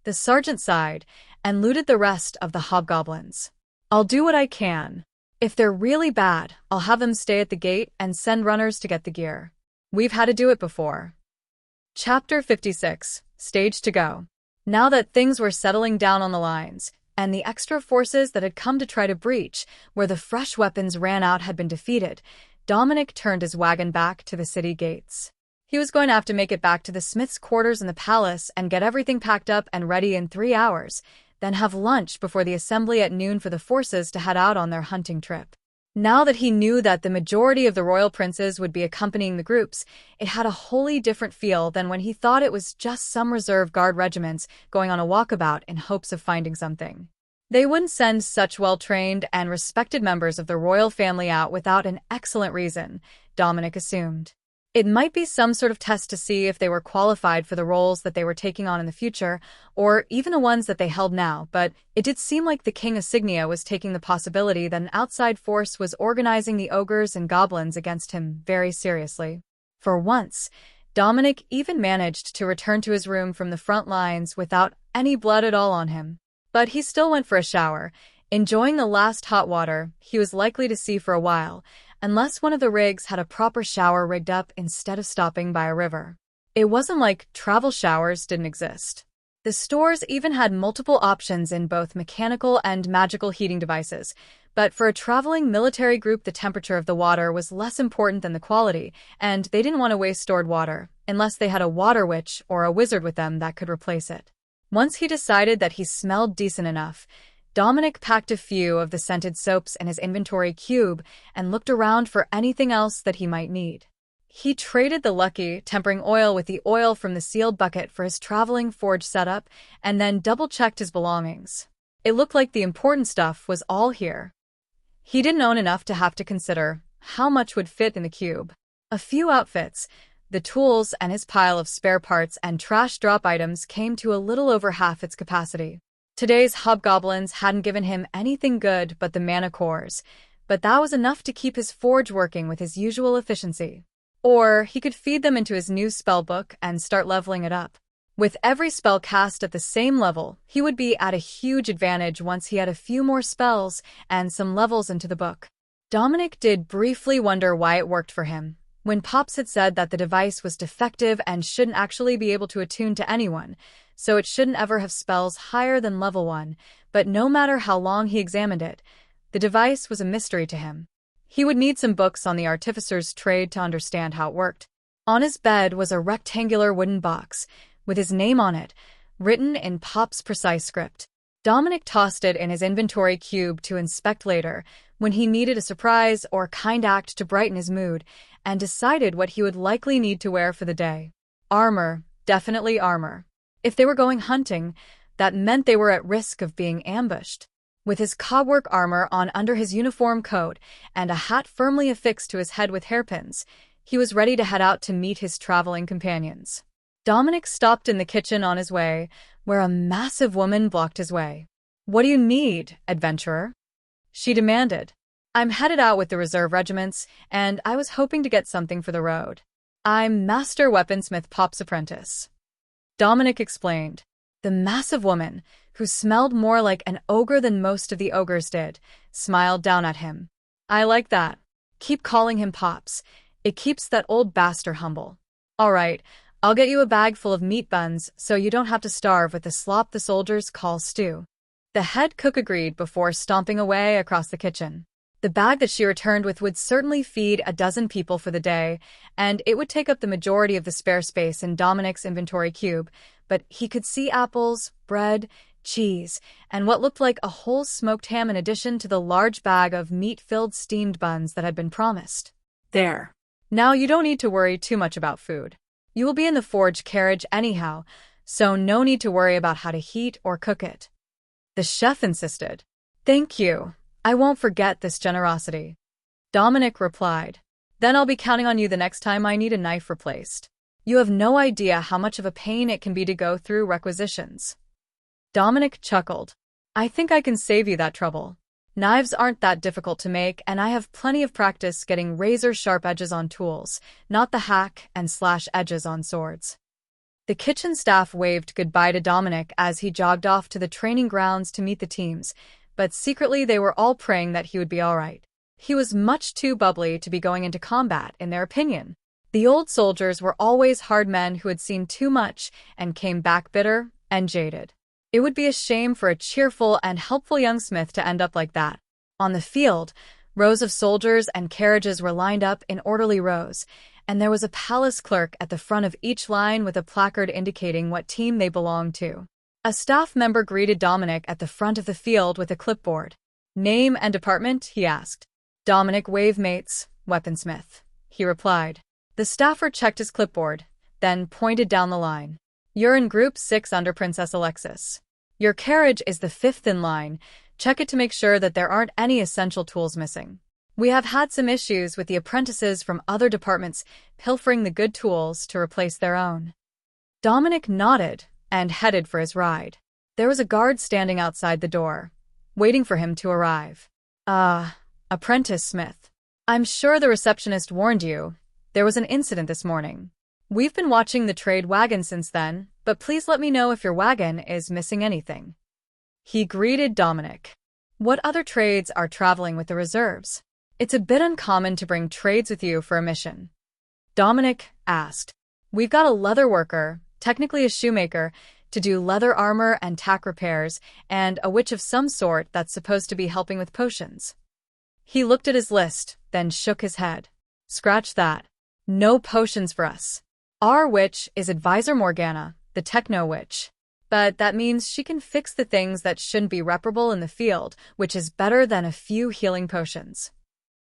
The sergeant sighed and looted the rest of the hobgoblins. "I'll do what I can. If they're really bad, I'll have them stay at the gate and send runners to get the gear. We've had to do it before." Chapter 56, Stage to Go. Now that things were settling down on the lines, and the extra forces that had come to try to breach where the fresh weapons ran out had been defeated, Dominic turned his wagon back to the city gates. He was going to have to make it back to the smith's quarters in the palace and get everything packed up and ready in 3 hours, then have lunch before the assembly at noon for the forces to head out on their hunting trip. Now that he knew that the majority of the royal princes would be accompanying the groups, it had a wholly different feel than when he thought it was just some reserve guard regiments going on a walkabout in hopes of finding something. They wouldn't send such well-trained and respected members of the royal family out without an excellent reason, Dominic assumed. It might be some sort of test to see if they were qualified for the roles that they were taking on in the future, or even the ones that they held now, but it did seem like the King of Signia was taking the possibility that an outside force was organizing the ogres and goblins against him very seriously. For once, Dominic even managed to return to his room from the front lines without any blood at all on him. But he still went for a shower, enjoying the last hot water he was likely to see for a while, unless one of the rigs had a proper shower rigged up instead of stopping by a river. It wasn't like travel showers didn't exist. The stores even had multiple options in both mechanical and magical heating devices, but for a traveling military group the temperature of the water was less important than the quality, and they didn't want to waste stored water, unless they had a water witch or a wizard with them that could replace it. Once he decided that he smelled decent enough, Dominic packed a few of the scented soaps in his inventory cube and looked around for anything else that he might need. He traded the lucky tempering oil with the oil from the sealed bucket for his traveling forge setup and then double-checked his belongings. It looked like the important stuff was all here. He didn't own enough to have to consider how much would fit in the cube. A few outfits, the tools, and his pile of spare parts and trash drop items came to a little over half its capacity. Today's hobgoblins hadn't given him anything good but the mana cores, but that was enough to keep his forge working with his usual efficiency. Or he could feed them into his new spellbook and start leveling it up. With every spell cast at the same level, he would be at a huge advantage once he had a few more spells and some levels into the book. Dominic did briefly wonder why it worked for him, when Pops had said that the device was defective and shouldn't actually be able to attune to anyone, so it shouldn't ever have spells higher than level 1, but no matter how long he examined it, the device was a mystery to him. He would need some books on the artificer's trade to understand how it worked. On his bed was a rectangular wooden box, with his name on it, written in Pop's precise script. Dominic tossed it in his inventory cube to inspect later, when he needed a surprise or kind act to brighten his mood, and decided what he would likely need to wear for the day. Armor, definitely armor. If they were going hunting, that meant they were at risk of being ambushed. With his cobwork armor on under his uniform coat and a hat firmly affixed to his head with hairpins, he was ready to head out to meet his traveling companions. Dominic stopped in the kitchen on his way, where a massive woman blocked his way. "What do you need, adventurer?" she demanded. "I'm headed out with the reserve regiments, and I was hoping to get something for the road. I'm Master Weaponsmith Pop's apprentice," Dominic explained. The massive woman, who smelled more like an ogre than most of the ogres did, smiled down at him. "I like that. Keep calling him Pops. It keeps that old bastard humble. All right, I'll get you a bag full of meat buns so you don't have to starve with the slop the soldiers call stew." The head cook agreed before stomping away across the kitchen. The bag that she returned with would certainly feed a dozen people for the day, and it would take up the majority of the spare space in Dominic's inventory cube, but he could see apples, bread, cheese, and what looked like a whole smoked ham in addition to the large bag of meat-filled steamed buns that had been promised. There. Now you don't need to worry too much about food. You will be in the forge carriage anyhow, so no need to worry about how to heat or cook it. The chef insisted. "Thank you. I won't forget this generosity," Dominic replied. "Then I'll be counting on you the next time I need a knife replaced. You have no idea how much of a pain it can be to go through requisitions." Dominic chuckled. "I think I can save you that trouble. Knives aren't that difficult to make, and I have plenty of practice getting razor-sharp edges on tools, not the hack and slash edges on swords." The kitchen staff waved goodbye to Dominic as he jogged off to the training grounds to meet the teams, but secretly they were all praying that he would be all right. He was much too bubbly to be going into combat, in their opinion. The old soldiers were always hard men who had seen too much and came back bitter and jaded. It would be a shame for a cheerful and helpful young smith to end up like that. On the field, rows of soldiers and carriages were lined up in orderly rows, and there was a palace clerk at the front of each line with a placard indicating what team they belonged to. A staff member greeted Dominic at the front of the field with a clipboard. "Name and department?" he asked. "Dominic Wavemates, weaponsmith," he replied. The staffer checked his clipboard, then pointed down the line. "You're in Group 6 under Princess Alexis. Your carriage is the 5th in line. Check it to make sure that there aren't any essential tools missing. We have had some issues with the apprentices from other departments pilfering the good tools to replace their own." Dominic nodded and headed for his ride. There was a guard standing outside the door, waiting for him to arrive. Apprentice Smith. I'm sure the receptionist warned you. There was an incident this morning. We've been watching the trade wagon since then, but please let me know if your wagon is missing anything." He greeted Dominic. "What other trades are traveling with the reserves? It's a bit uncommon to bring trades with you for a mission." Dominic asked. "We've got a leather worker, technically a shoemaker, to do leather armor and tack repairs, and a witch of some sort that's supposed to be helping with potions." He looked at his list, then shook his head. "Scratch that. No potions for us. Our witch is Advisor Morgana, the techno witch. But that means she can fix the things that shouldn't be reparable in the field, which is better than a few healing potions."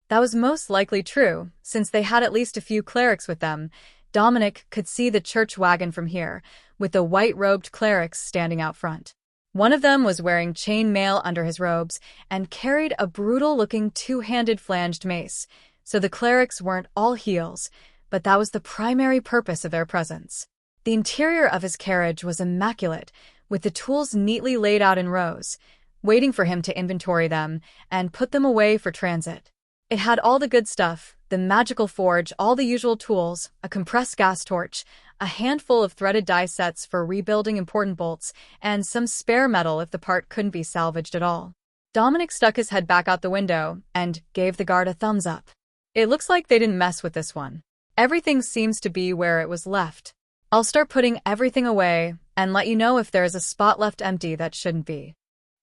That was most likely true, since they had at least a few clerics with them. Dominic could see the church wagon from here, with the white-robed clerics standing out front. One of them was wearing chain mail under his robes and carried a brutal-looking two-handed flanged mace, so the clerics weren't all heels, but that was the primary purpose of their presence. The interior of his carriage was immaculate, with the tools neatly laid out in rows, waiting for him to inventory them and put them away for transit. It had all the good stuff: the magical forge, all the usual tools, a compressed gas torch, a handful of threaded die sets for rebuilding important bolts, and some spare metal if the part couldn't be salvaged at all. Dominic stuck his head back out the window and gave the guard a thumbs up. "It looks like they didn't mess with this one. Everything seems to be where it was left. I'll start putting everything away and let you know if there is a spot left empty that shouldn't be."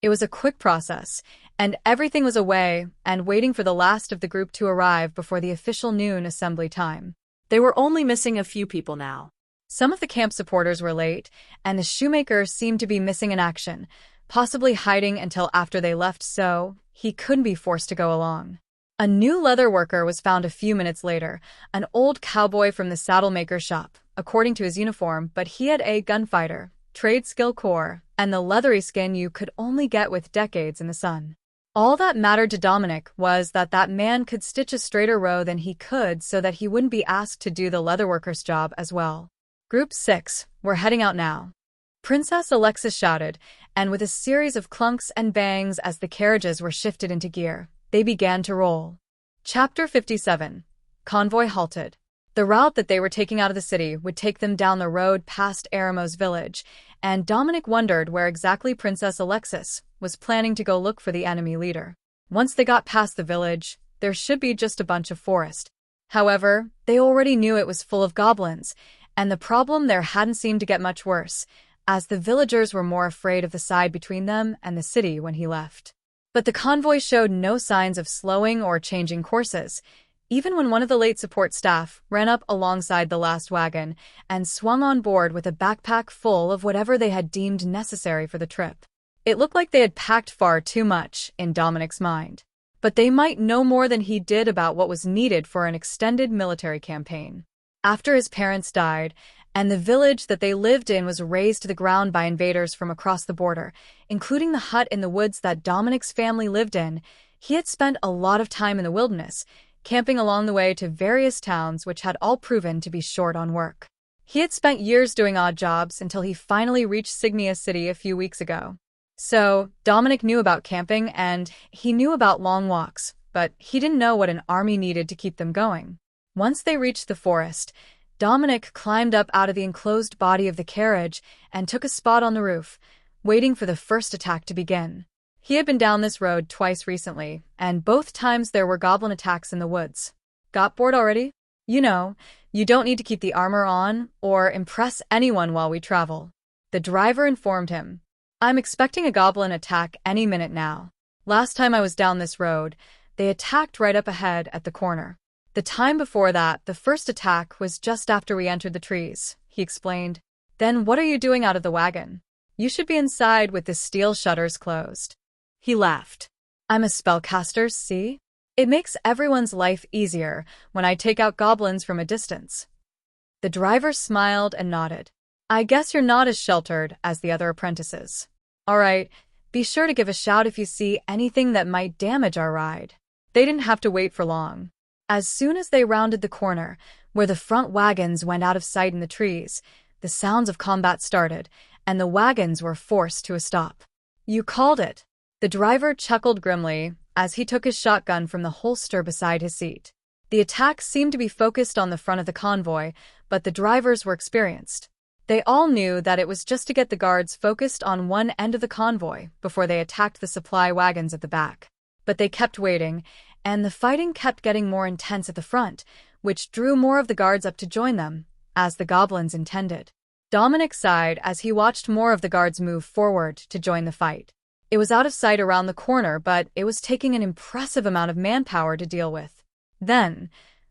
It was a quick process, and everything was away and waiting for the last of the group to arrive before the official noon assembly time. They were only missing a few people now. Some of the camp supporters were late, and the shoemaker seemed to be missing in action, possibly hiding until after they left so he couldn't be forced to go along. A new leather worker was found a few minutes later, an old cowboy from the saddle-maker's shop, according to his uniform, but he had a gunfighter, trade skill core, and the leathery skin you could only get with decades in the sun. All that mattered to Dominic was that that man could stitch a straighter row than he could so that he wouldn't be asked to do the leatherworker's job as well. Group 6, we're heading out now. Princess Alexis shouted, and with a series of clunks and bangs as the carriages were shifted into gear, they began to roll. Chapter 57. Convoy halted. The route that they were taking out of the city would take them down the road past Aramo's village, and Dominic wondered where exactly Princess Alexis was planning to go look for the enemy leader. Once they got past the village, there should be just a bunch of forest. However, they already knew it was full of goblins, and the problem there hadn't seemed to get much worse, as the villagers were more afraid of the side between them and the city when he left. But the convoy showed no signs of slowing or changing courses, even when one of the late support staff ran up alongside the last wagon and swung on board with a backpack full of whatever they had deemed necessary for the trip. It looked like they had packed far too much in Dominic's mind, but they might know more than he did about what was needed for an extended military campaign. After his parents died, and the village that they lived in was razed to the ground by invaders from across the border, including the hut in the woods that Dominic's family lived in, he had spent a lot of time in the wilderness, camping along the way to various towns which had all proven to be short on work. He had spent years doing odd jobs until he finally reached Signia City a few weeks ago. So, Dominic knew about camping and he knew about long walks, but he didn't know what an army needed to keep them going. Once they reached the forest, Dominic climbed up out of the enclosed body of the carriage and took a spot on the roof, waiting for the first attack to begin. He had been down this road twice recently, and both times there were goblin attacks in the woods. Got bored already? You know, you don't need to keep the armor on or impress anyone while we travel. The driver informed him. I'm expecting a goblin attack any minute now. Last time I was down this road, they attacked right up ahead at the corner. The time before that, the first attack was just after we entered the trees, he explained. Then what are you doing out of the wagon? You should be inside with the steel shutters closed. He laughed. I'm a spellcaster, see? It makes everyone's life easier when I take out goblins from a distance. The driver smiled and nodded. I guess you're not as sheltered as the other apprentices. All right, be sure to give a shout if you see anything that might damage our ride. They didn't have to wait for long. As soon as they rounded the corner, where the front wagons went out of sight in the trees, the sounds of combat started, and the wagons were forced to a stop. You called it. The driver chuckled grimly as he took his shotgun from the holster beside his seat. The attacks seemed to be focused on the front of the convoy, but the drivers were experienced. They all knew that it was just to get the guards focused on one end of the convoy before they attacked the supply wagons at the back. But they kept waiting, and the fighting kept getting more intense at the front, which drew more of the guards up to join them, as the goblins intended. Dominic sighed as he watched more of the guards move forward to join the fight. It was out of sight around the corner, but it was taking an impressive amount of manpower to deal with. Then,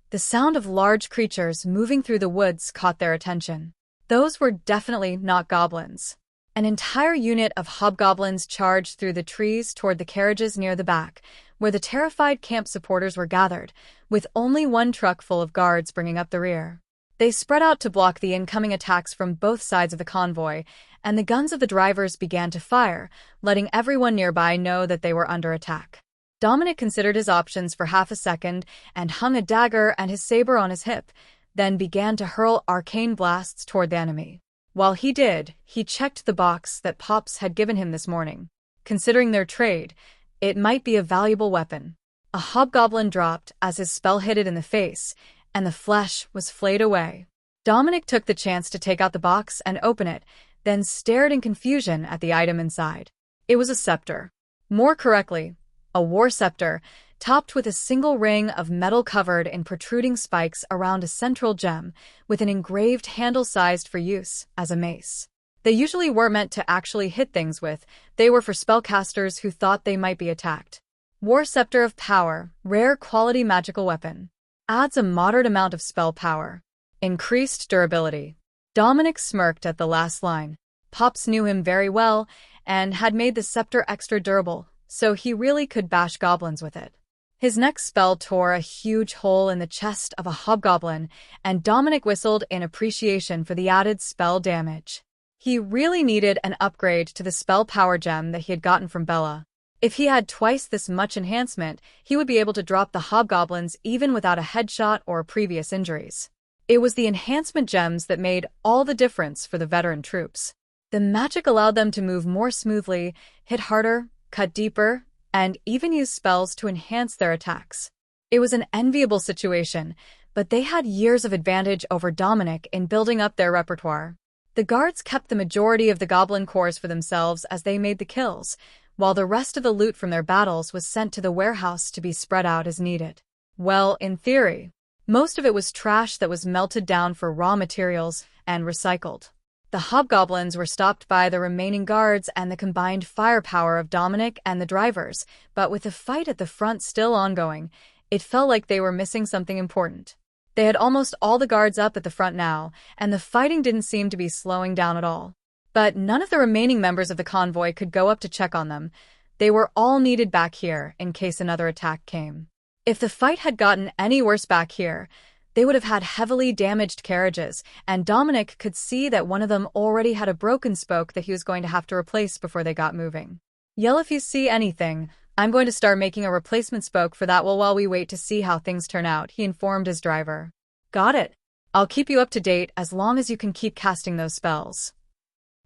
the sound of large creatures moving through the woods caught their attention. Those were definitely not goblins. An entire unit of hobgoblins charged through the trees toward the carriages near the back, where the terrified camp supporters were gathered, with only one truck full of guards bringing up the rear. They spread out to block the incoming attacks from both sides of the convoy, and the guns of the drivers began to fire, letting everyone nearby know that they were under attack. Dominic considered his options for half a second and hung a dagger and his saber on his hip, then began to hurl arcane blasts toward the enemy. While he did, he checked the box that Pops had given him this morning. Considering their trade, it might be a valuable weapon. A hobgoblin dropped as his spell hit it in the face, and the flesh was flayed away. Dominic took the chance to take out the box and open it, then stared in confusion at the item inside. It was a scepter. More correctly, a war scepter, topped with a single ring of metal covered in protruding spikes around a central gem, with an engraved handle sized for use as a mace. They usually weren't meant to actually hit things with, they were for spellcasters who thought they might be attacked. War Scepter of Power, rare quality magical weapon. Adds a moderate amount of spell power. Increased durability. Dominic smirked at the last line. Pops knew him very well, and had made the scepter extra durable, so he really could bash goblins with it. His next spell tore a huge hole in the chest of a hobgoblin, and Dominic whistled in appreciation for the added spell damage. He really needed an upgrade to the spell power gem that he had gotten from Bella. If he had twice this much enhancement, he would be able to drop the hobgoblins even without a headshot or previous injuries. It was the enhancement gems that made all the difference for the veteran troops. The magic allowed them to move more smoothly, hit harder, cut deeper, and even use spells to enhance their attacks. It was an enviable situation, but they had years of advantage over Dominic in building up their repertoire. The guards kept the majority of the goblin cores for themselves as they made the kills, while the rest of the loot from their battles was sent to the warehouse to be spread out as needed. Well, in theory, most of it was trash that was melted down for raw materials and recycled. The hobgoblins were stopped by the remaining guards and the combined firepower of Dominic and the drivers, but with the fight at the front still ongoing, it felt like they were missing something important. They had almost all the guards up at the front now, and the fighting didn't seem to be slowing down at all. But none of the remaining members of the convoy could go up to check on them. They were all needed back here in case another attack came. If the fight had gotten any worse back here, they would have had heavily damaged carriages, and Dominic could see that one of them already had a broken spoke that he was going to have to replace before they got moving. Yell if you see anything. I'm going to start making a replacement spoke for that while we wait to see how things turn out, he informed his driver. Got it. I'll keep you up to date as long as you can keep casting those spells.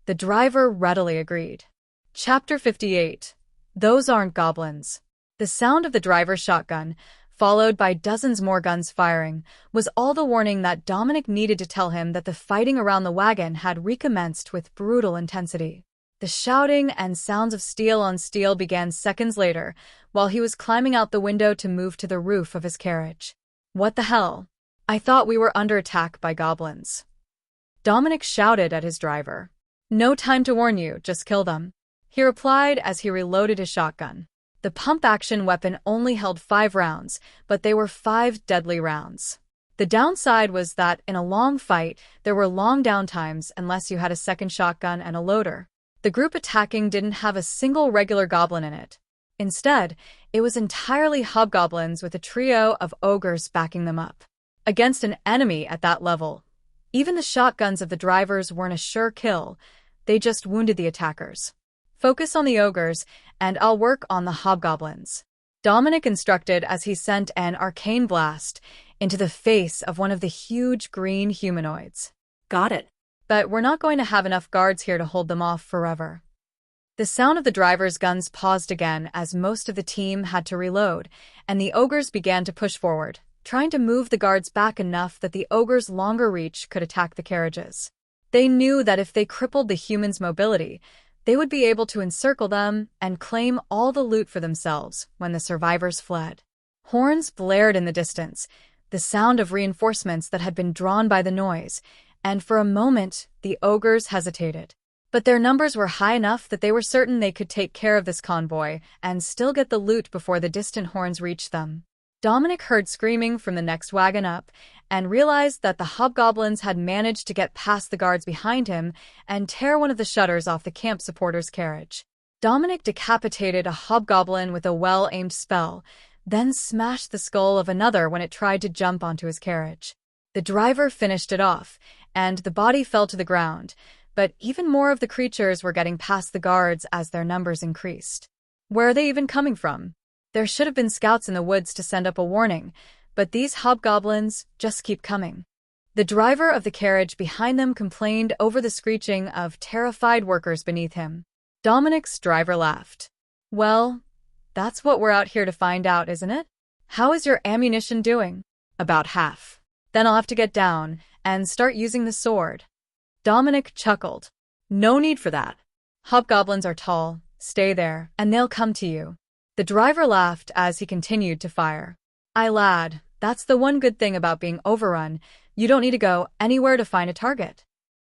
The driver readily agreed. Chapter 58. Those aren't goblins. The sound of the driver's shotgun, followed by dozens more guns firing, was all the warning that Dominic needed to tell him that the fighting around the wagon had recommenced with brutal intensity. The shouting and sounds of steel on steel began seconds later, while he was climbing out the window to move to the roof of his carriage. What the hell? I thought we were under attack by goblins. Dominic shouted at his driver. No time to warn you, just kill them, he replied as he reloaded his shotgun. The pump-action weapon only held 5 rounds, but they were 5 deadly rounds. The downside was that in a long fight, there were long downtimes unless you had a second shotgun and a loader. The group attacking didn't have a single regular goblin in it. Instead, it was entirely hobgoblins with a trio of ogres backing them up. Against an enemy at that level, even the shotguns of the drivers weren't a sure kill, they just wounded the attackers. Focus on the ogres, and I'll work on the hobgoblins, Dominic instructed as he sent an arcane blast into the face of one of the huge green humanoids. Got it. But we're not going to have enough guards here to hold them off forever. The sound of the driver's guns paused again as most of the team had to reload, and the ogres began to push forward, trying to move the guards back enough that the ogres' longer reach could attack the carriages. They knew that if they crippled the humans' mobility, they would be able to encircle them and claim all the loot for themselves when the survivors fled. Horns blared in the distance, the sound of reinforcements that had been drawn by the noise, and for a moment the ogres hesitated. But their numbers were high enough that they were certain they could take care of this convoy and still get the loot before the distant horns reached them. Dominic heard screaming from the next wagon up and realized that the hobgoblins had managed to get past the guards behind him and tear one of the shutters off the camp supporter's carriage. Dominic decapitated a hobgoblin with a well-aimed spell, then smashed the skull of another when it tried to jump onto his carriage. The driver finished it off, and the body fell to the ground, but even more of the creatures were getting past the guards as their numbers increased. Where are they even coming from? There should have been scouts in the woods to send up a warning, but these hobgoblins just keep coming. The driver of the carriage behind them complained over the screeching of terrified workers beneath him. Dominic's driver laughed. Well, that's what we're out here to find out, isn't it? How is your ammunition doing? About half. Then I'll have to get down and start using the sword. Dominic chuckled. No need for that. Hobgoblins are tall, stay there, and they'll come to you. The driver laughed as he continued to fire. Aye, lad, that's the one good thing about being overrun. You don't need to go anywhere to find a target.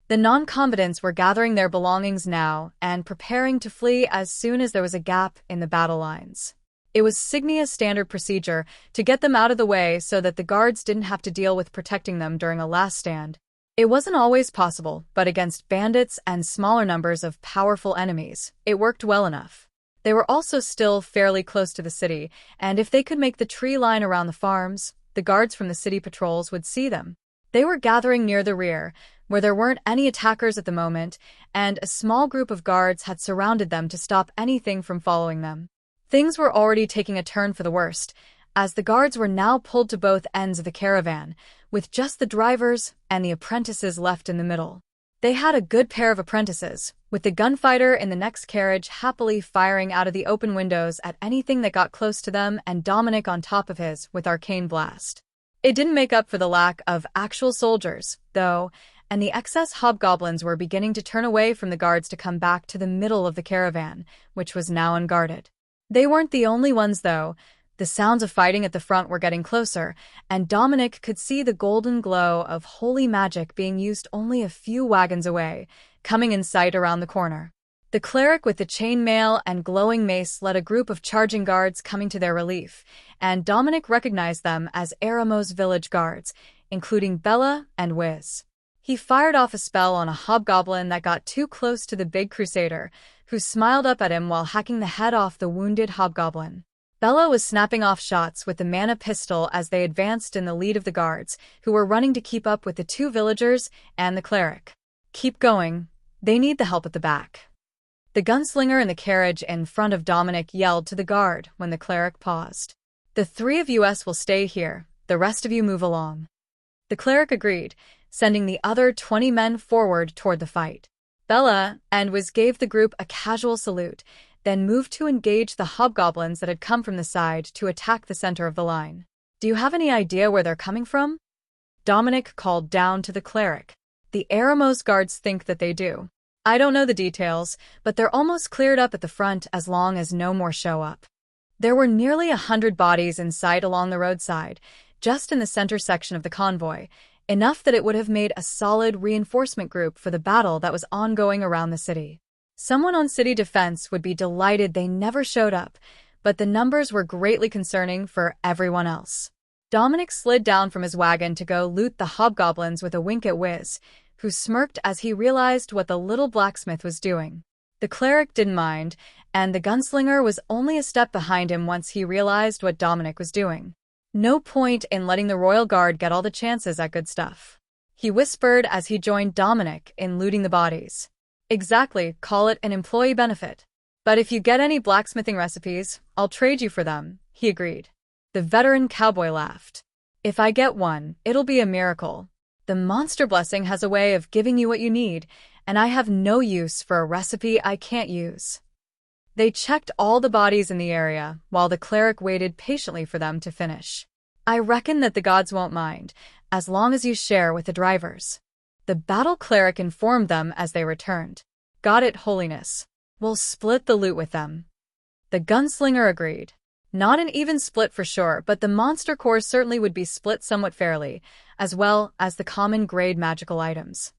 The non-combatants were gathering their belongings now and preparing to flee as soon as there was a gap in the battle lines. It was Signia's standard procedure to get them out of the way so that the guards didn't have to deal with protecting them during a last stand. It wasn't always possible, but against bandits and smaller numbers of powerful enemies, it worked well enough. They were also still fairly close to the city, and if they could make the tree line around the farms, the guards from the city patrols would see them. They were gathering near the rear, where there weren't any attackers at the moment, and a small group of guards had surrounded them to stop anything from following them. Things were already taking a turn for the worst, as the guards were now pulled to both ends of the caravan, with just the drivers and the apprentices left in the middle. They had a good pair of apprentices, with the gunfighter in the next carriage happily firing out of the open windows at anything that got close to them and Dominic on top of his with arcane blast. It didn't make up for the lack of actual soldiers, though, and the excess hobgoblins were beginning to turn away from the guards to come back to the middle of the caravan, which was now unguarded. They weren't the only ones, though. The sounds of fighting at the front were getting closer, and Dominic could see the golden glow of holy magic being used only a few wagons away, coming in sight around the corner. The cleric with the chainmail and glowing mace led a group of charging guards coming to their relief, and Dominic recognized them as Eramo's village guards, including Bella and Wiz. He fired off a spell on a hobgoblin that got too close to the big crusader, who smiled up at him while hacking the head off the wounded hobgoblin. Bella was snapping off shots with the mana pistol as they advanced in the lead of the guards, who were running to keep up with the two villagers and the cleric. Keep going. They need the help at the back. The gunslinger in the carriage in front of Dominic yelled to the guard when the cleric paused. The 3 of us will stay here, the rest of you move along. The cleric agreed, sending the other 20 men forward toward the fight. Bella and Wiz gave the group a casual salute, then moved to engage the hobgoblins that had come from the side to attack the center of the line. Do you have any idea where they're coming from? Dominic called down to the cleric. The Eramo's guards think that they do. I don't know the details, but they're almost cleared up at the front as long as no more show up. There were nearly 100 bodies in sight along the roadside, just in the center section of the convoy, enough that it would have made a solid reinforcement group for the battle that was ongoing around the city. Someone on city defense would be delighted they never showed up, but the numbers were greatly concerning for everyone else. Dominic slid down from his wagon to go loot the hobgoblins with a wink at Wiz, who smirked as he realized what the little blacksmith was doing. The cleric didn't mind, and the gunslinger was only a step behind him once he realized what Dominic was doing. No point in letting the royal guard get all the chances at good stuff. He whispered as he joined Dominic in looting the bodies. Exactly, call it an employee benefit. But if you get any blacksmithing recipes, I'll trade you for them, he agreed. The veteran cowboy laughed. If I get one, it'll be a miracle. The monster blessing has a way of giving you what you need, and I have no use for a recipe I can't use. They checked all the bodies in the area, while the cleric waited patiently for them to finish. I reckon that the gods won't mind, as long as you share with the drivers. The battle cleric informed them as they returned. Got it, Holiness. We'll split the loot with them. The gunslinger agreed. Not an even split for sure, but the monster core certainly would be split somewhat fairly, as well as the common grade magical items.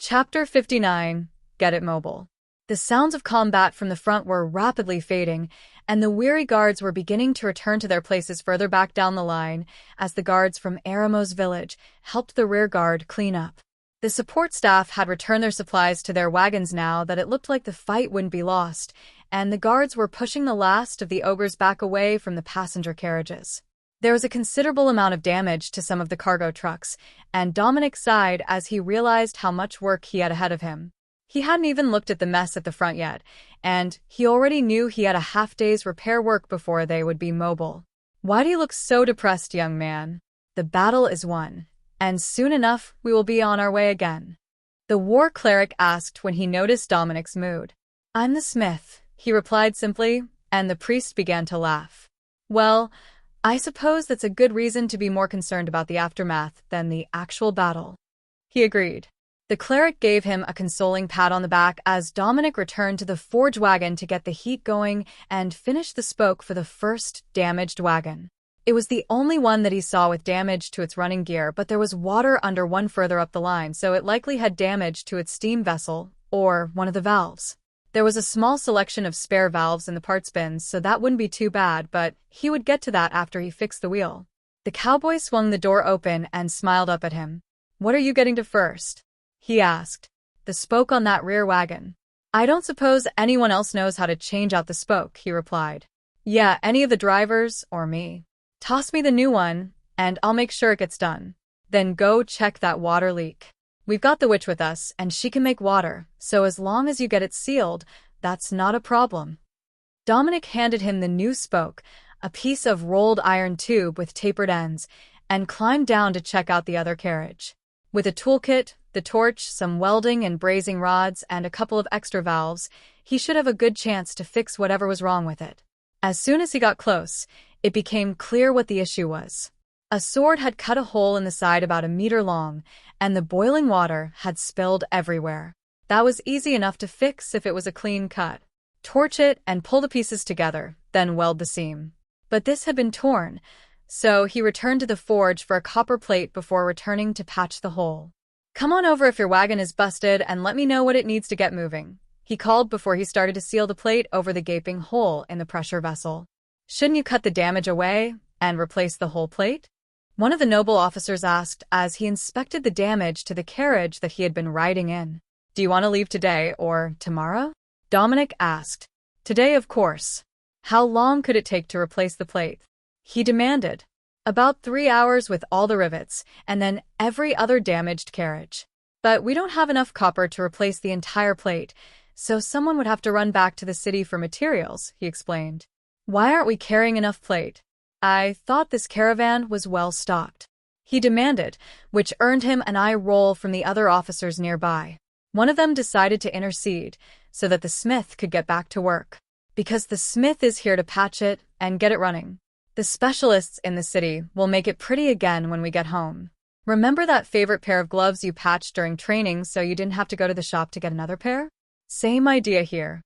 Chapter 59. Get It Mobile. The sounds of combat from the front were rapidly fading, and the weary guards were beginning to return to their places further back down the line as the guards from Eramo's village helped the rear guard clean up. The support staff had returned their supplies to their wagons now that it looked like the fight wouldn't be lost, and the guards were pushing the last of the ogres back away from the passenger carriages. There was a considerable amount of damage to some of the cargo trucks, and Dominic sighed as he realized how much work he had ahead of him. He hadn't even looked at the mess at the front yet, and he already knew he had a half-day's repair work before they would be mobile. Why do you look so depressed, young man? The battle is won, and soon enough we will be on our way again. The war cleric asked when he noticed Dominic's mood. I'm the smith, he replied simply, and the priest began to laugh. Well, I suppose that's a good reason to be more concerned about the aftermath than the actual battle. He agreed. The cleric gave him a consoling pat on the back as Dominic returned to the forge wagon to get the heat going and finish the spoke for the first damaged wagon. It was the only one that he saw with damage to its running gear, but there was water under one further up the line, so it likely had damage to its steam vessel or one of the valves. There was a small selection of spare valves in the parts bins, so that wouldn't be too bad, but he would get to that after he fixed the wheel. The cowboy swung the door open and smiled up at him. What are you getting to first? He asked. The spoke on that rear wagon. I don't suppose anyone else knows how to change out the spoke, he replied. Yeah, any of the drivers or me. Toss me the new one, and I'll make sure it gets done. Then go check that water leak. We've got the witch with us, and she can make water, so as long as you get it sealed, that's not a problem. Dominic handed him the new spoke, a piece of rolled iron tube with tapered ends, and climbed down to check out the other carriage. With a toolkit, the torch, some welding and brazing rods, and a couple of extra valves, he should have a good chance to fix whatever was wrong with it. As soon as he got close, it became clear what the issue was. A sword had cut a hole in the side about a meter long, and the boiling water had spilled everywhere. That was easy enough to fix if it was a clean cut. Torch it and pull the pieces together, then weld the seam. But this had been torn, so he returned to the forge for a copper plate before returning to patch the hole. "Come on over if your wagon is busted and let me know what it needs to get moving," he called before he started to seal the plate over the gaping hole in the pressure vessel. "Shouldn't you cut the damage away and replace the whole plate?" one of the noble officers asked as he inspected the damage to the carriage that he had been riding in. "Do you want to leave today or tomorrow?" Dominic asked. "Today, of course." "How long could it take to replace the plate?" he demanded. "About 3 hours with all the rivets, and then every other damaged carriage. But we don't have enough copper to replace the entire plate, so someone would have to run back to the city for materials," he explained. "Why aren't we carrying enough plate? I thought this caravan was well stocked," he demanded, which earned him an eye roll from the other officers nearby. One of them decided to intercede so that the smith could get back to work. "Because the smith is here to patch it and get it running. The specialists in the city will make it pretty again when we get home. Remember that favorite pair of gloves you patched during training so you didn't have to go to the shop to get another pair? Same idea here."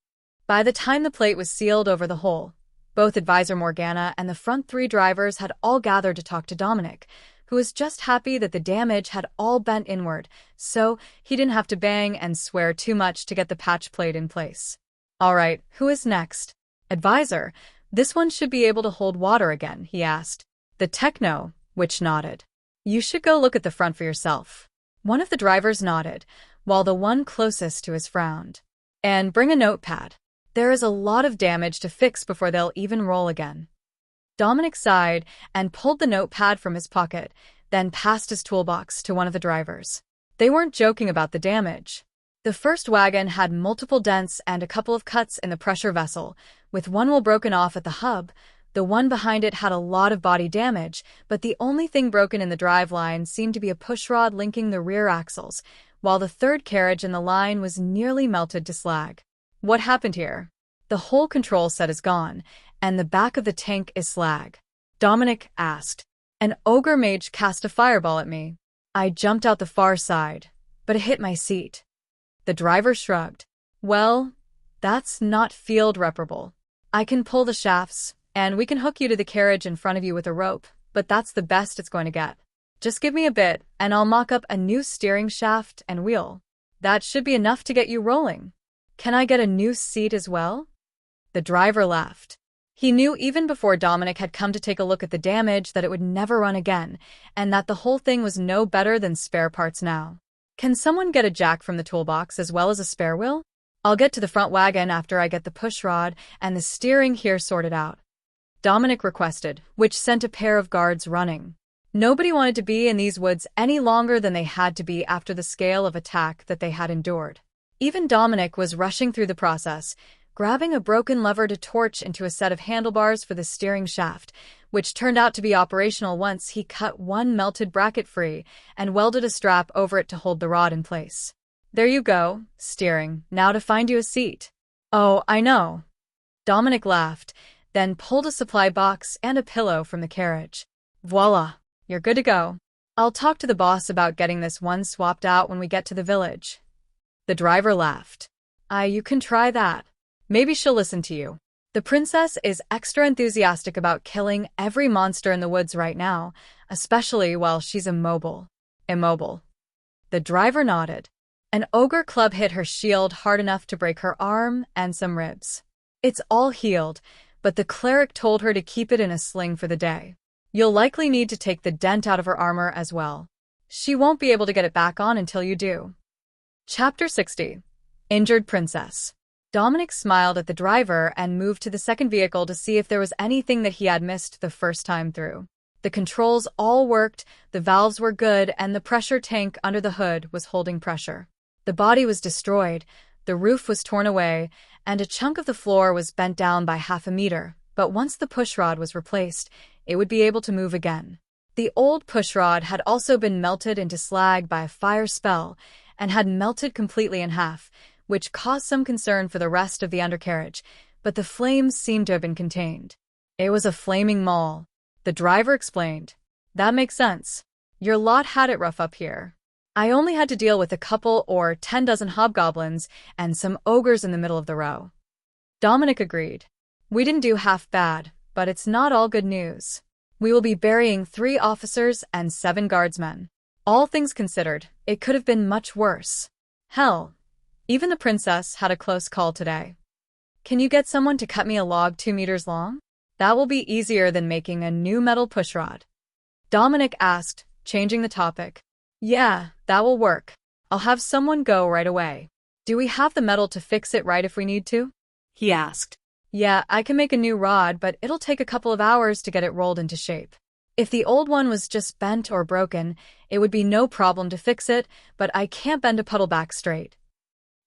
By the time the plate was sealed over the hole, both Advisor Morgana and the front 3 drivers had all gathered to talk to Dominic, who was just happy that the damage had all bent inward, so he didn't have to bang and swear too much to get the patch plate in place. "All right, who is next?" "Advisor, this one should be able to hold water again," he asked. The techno, which nodded. "You should go look at the front for yourself." One of the drivers nodded, while the one closest to us frowned. "And bring a notepad. There is a lot of damage to fix before they'll even roll again." Dominic sighed and pulled the notepad from his pocket, then passed his toolbox to one of the drivers. They weren't joking about the damage. The first wagon had multiple dents and a couple of cuts in the pressure vessel, with one wheel broken off at the hub. The one behind it had a lot of body damage, but the only thing broken in the drive line seemed to be a pushrod linking the rear axles, while the third carriage in the line was nearly melted to slag. "What happened here?" "The whole control set is gone, and the back of the tank is slag," Dominic asked. "An ogre mage cast a fireball at me. I jumped out the far side, but it hit my seat." The driver shrugged. "Well, that's not field reparable. I can pull the shafts, and we can hook you to the carriage in front of you with a rope, but that's the best it's going to get. Just give me a bit, and I'll mock up a new steering shaft and wheel. That should be enough to get you rolling. Can I get a new seat as well?" The driver laughed. He knew even before Dominic had come to take a look at the damage that it would never run again, and that the whole thing was no better than spare parts now. "Can someone get a jack from the toolbox as well as a spare wheel? I'll get to the front wagon after I get the pushrod and the steering here sorted out," Dominic requested, which sent a pair of guards running. Nobody wanted to be in these woods any longer than they had to be after the scale of attack that they had endured. Even Dominic was rushing through the process, grabbing a broken lever to torch into a set of handlebars for the steering shaft, which turned out to be operational once he cut one melted bracket free and welded a strap over it to hold the rod in place. "There you go, steering, now to find you a seat." "Oh, I know." Dominic laughed, then pulled a supply box and a pillow from the carriage. "Voila, you're good to go. I'll talk to the boss about getting this one swapped out when we get to the village." The driver laughed. You can try that. Maybe she'll listen to you. The princess is extra enthusiastic about killing every monster in the woods right now, especially while she's immobile. Immobile. The driver nodded. An ogre club hit her shield hard enough to break her arm and some ribs. It's all healed, but the cleric told her to keep it in a sling for the day. You'll likely need to take the dent out of her armor as well. She won't be able to get it back on until you do. Chapter 60. Injured Princess. Dominic smiled at the driver and moved to the second vehicle to see if there was anything that he had missed the first time through. The controls all worked, the valves were good, and the pressure tank under the hood was holding pressure. The body was destroyed, the roof was torn away, and a chunk of the floor was bent down by 1/2 meter, but once the pushrod was replaced, it would be able to move again. The old pushrod had also been melted into slag by a fire spell and had melted completely in half, which caused some concern for the rest of the undercarriage, but the flames seemed to have been contained. It was a flaming mall, the driver explained. That makes sense. Your lot had it rough up here. I only had to deal with a couple or 10 dozen hobgoblins and some ogres in the middle of the row. Dominic agreed. We didn't do half bad, but it's not all good news. We will be burying 3 officers and 7 guardsmen. All things considered, it could have been much worse. Hell, even the princess had a close call today. Can you get someone to cut me a log 2 meters long? That will be easier than making a new metal pushrod. Dominic asked, changing the topic. Yeah, that will work. I'll have someone go right away. Do we have the metal to fix it right if we need to? He asked. Yeah, I can make a new rod, but it'll take a couple of hours to get it rolled into shape. If the old one was just bent or broken, it would be no problem to fix it, but I can't bend a puddle back straight.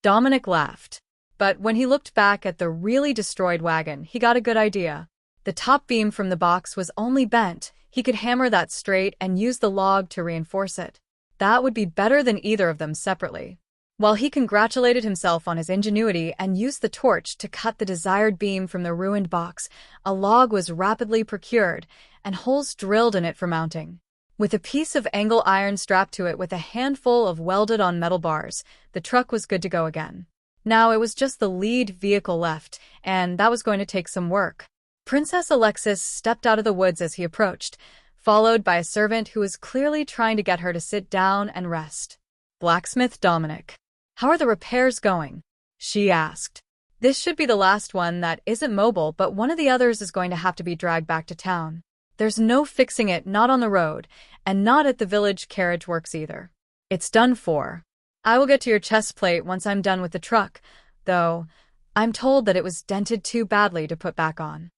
Dominic laughed. But when he looked back at the really destroyed wagon, he got a good idea. The top beam from the box was only bent. He could hammer that straight and use the log to reinforce it. That would be better than either of them separately. While he congratulated himself on his ingenuity and used the torch to cut the desired beam from the ruined box, a log was rapidly procured and holes drilled in it for mounting. With a piece of angle iron strapped to it with a handful of welded-on metal bars, the truck was good to go again. Now it was just the lead vehicle left, and that was going to take some work. Princess Alexis stepped out of the woods as he approached, followed by a servant who was clearly trying to get her to sit down and rest. Blacksmith Dominic. How are the repairs going? She asked. This should be the last one that isn't mobile, but one of the others is going to have to be dragged back to town. There's no fixing it, not on the road, and not at the village carriage works either. It's done for. I will get to your chest plate once I'm done with the truck, though I'm told that it was dented too badly to put back on.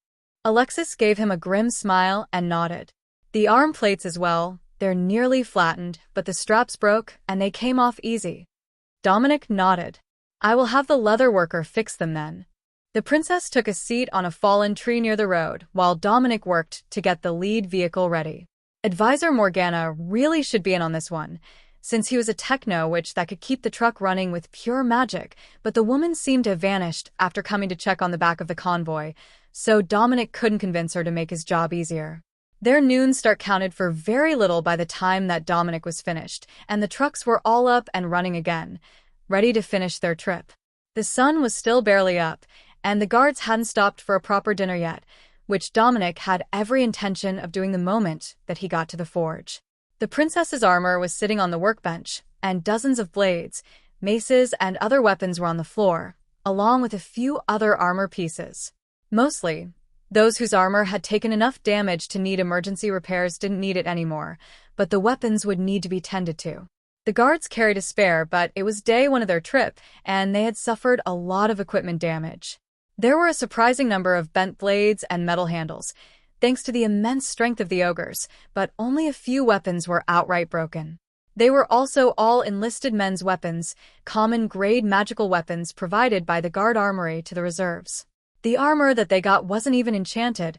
Alexis gave him a grim smile and nodded. The arm plates as well, they're nearly flattened, but the straps broke and they came off easy. Dominic nodded. I will have the leather worker fix them then. The princess took a seat on a fallen tree near the road while Dominic worked to get the lead vehicle ready. Advisor Morgana really should be in on this one, since he was a techno-witch that could keep the truck running with pure magic, but the woman seemed to have vanished after coming to check on the back of the convoy, so Dominic couldn't convince her to make his job easier. Their noon start counted for very little by the time that Dominic was finished, and the trucks were all up and running again, ready to finish their trip. The sun was still barely up, and the guards hadn't stopped for a proper dinner yet, which Dominic had every intention of doing the moment that he got to the forge. The princess's armor was sitting on the workbench, and dozens of blades, maces, and other weapons were on the floor, along with a few other armor pieces. Mostly, those whose armor had taken enough damage to need emergency repairs didn't need it anymore, but the weapons would need to be tended to. The guards carried a spare, but it was day 1 of their trip, and they had suffered a lot of equipment damage. There were a surprising number of bent blades and metal handles, thanks to the immense strength of the ogres, but only a few weapons were outright broken. They were also all enlisted men's weapons, common-grade magical weapons provided by the guard armory to the reserves. The armor that they got wasn't even enchanted.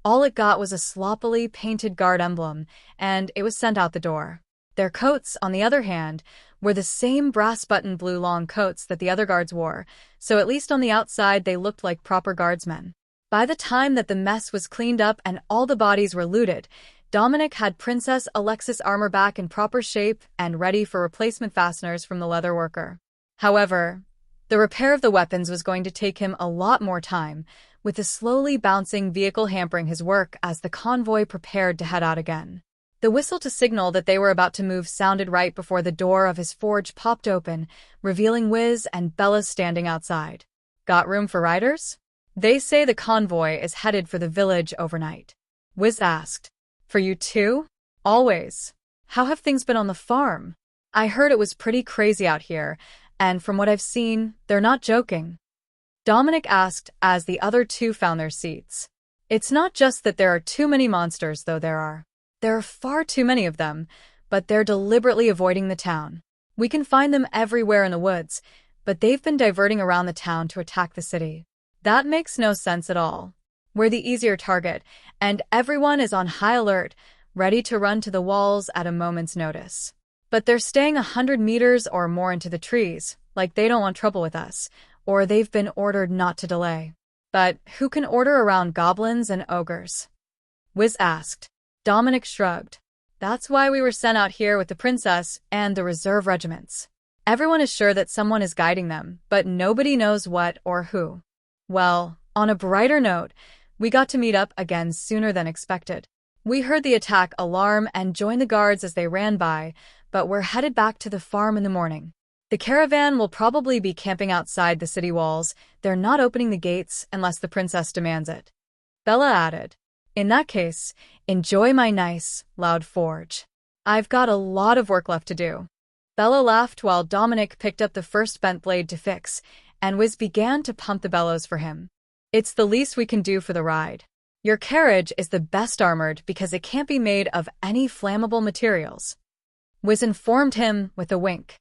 All it got was a sloppily painted guard emblem, and it was sent out the door. Their coats, on the other hand, were the same brass-button blue long coats that the other guards wore, so at least on the outside they looked like proper guardsmen. By the time that the mess was cleaned up and all the bodies were looted, Dominic had Princess Alexis' armor back in proper shape and ready for replacement fasteners from the leather worker. However, the repair of the weapons was going to take him a lot more time, with the slowly bouncing vehicle hampering his work as the convoy prepared to head out again. The whistle to signal that they were about to move sounded right before the door of his forge popped open, revealing Wiz and Bella standing outside. Got room for riders? They say the convoy is headed for the village overnight. Wiz asked. For you too? Always. How have things been on the farm? I heard it was pretty crazy out here, and from what I've seen, they're not joking. Dominic asked as the other two found their seats. It's not just that there are too many monsters, though there are. There are far too many of them, but they're deliberately avoiding the town. We can find them everywhere in the woods, but they've been diverting around the town to attack the city. That makes no sense at all. We're the easier target, and everyone is on high alert, ready to run to the walls at a moment's notice. But they're staying 100 meters or more into the trees, like they don't want trouble with us, or they've been ordered not to delay. But who can order around goblins and ogres? Wiz asked. Dominic shrugged. That's why we were sent out here with the princess and the reserve regiments. Everyone is sure that someone is guiding them, but nobody knows what or who. Well, on a brighter note, we got to meet up again sooner than expected. We heard the attack alarm and joined the guards as they ran by, but we're headed back to the farm in the morning. The caravan will probably be camping outside the city walls. They're not opening the gates unless the princess demands it. Bella added, In that case, enjoy my nice, loud forge. I've got a lot of work left to do. Bella laughed while Dominic picked up the first bent blade to fix, and Wiz began to pump the bellows for him. It's the least we can do for the ride. Your carriage is the best armored because it can't be made of any flammable materials. Wiz informed him with a wink.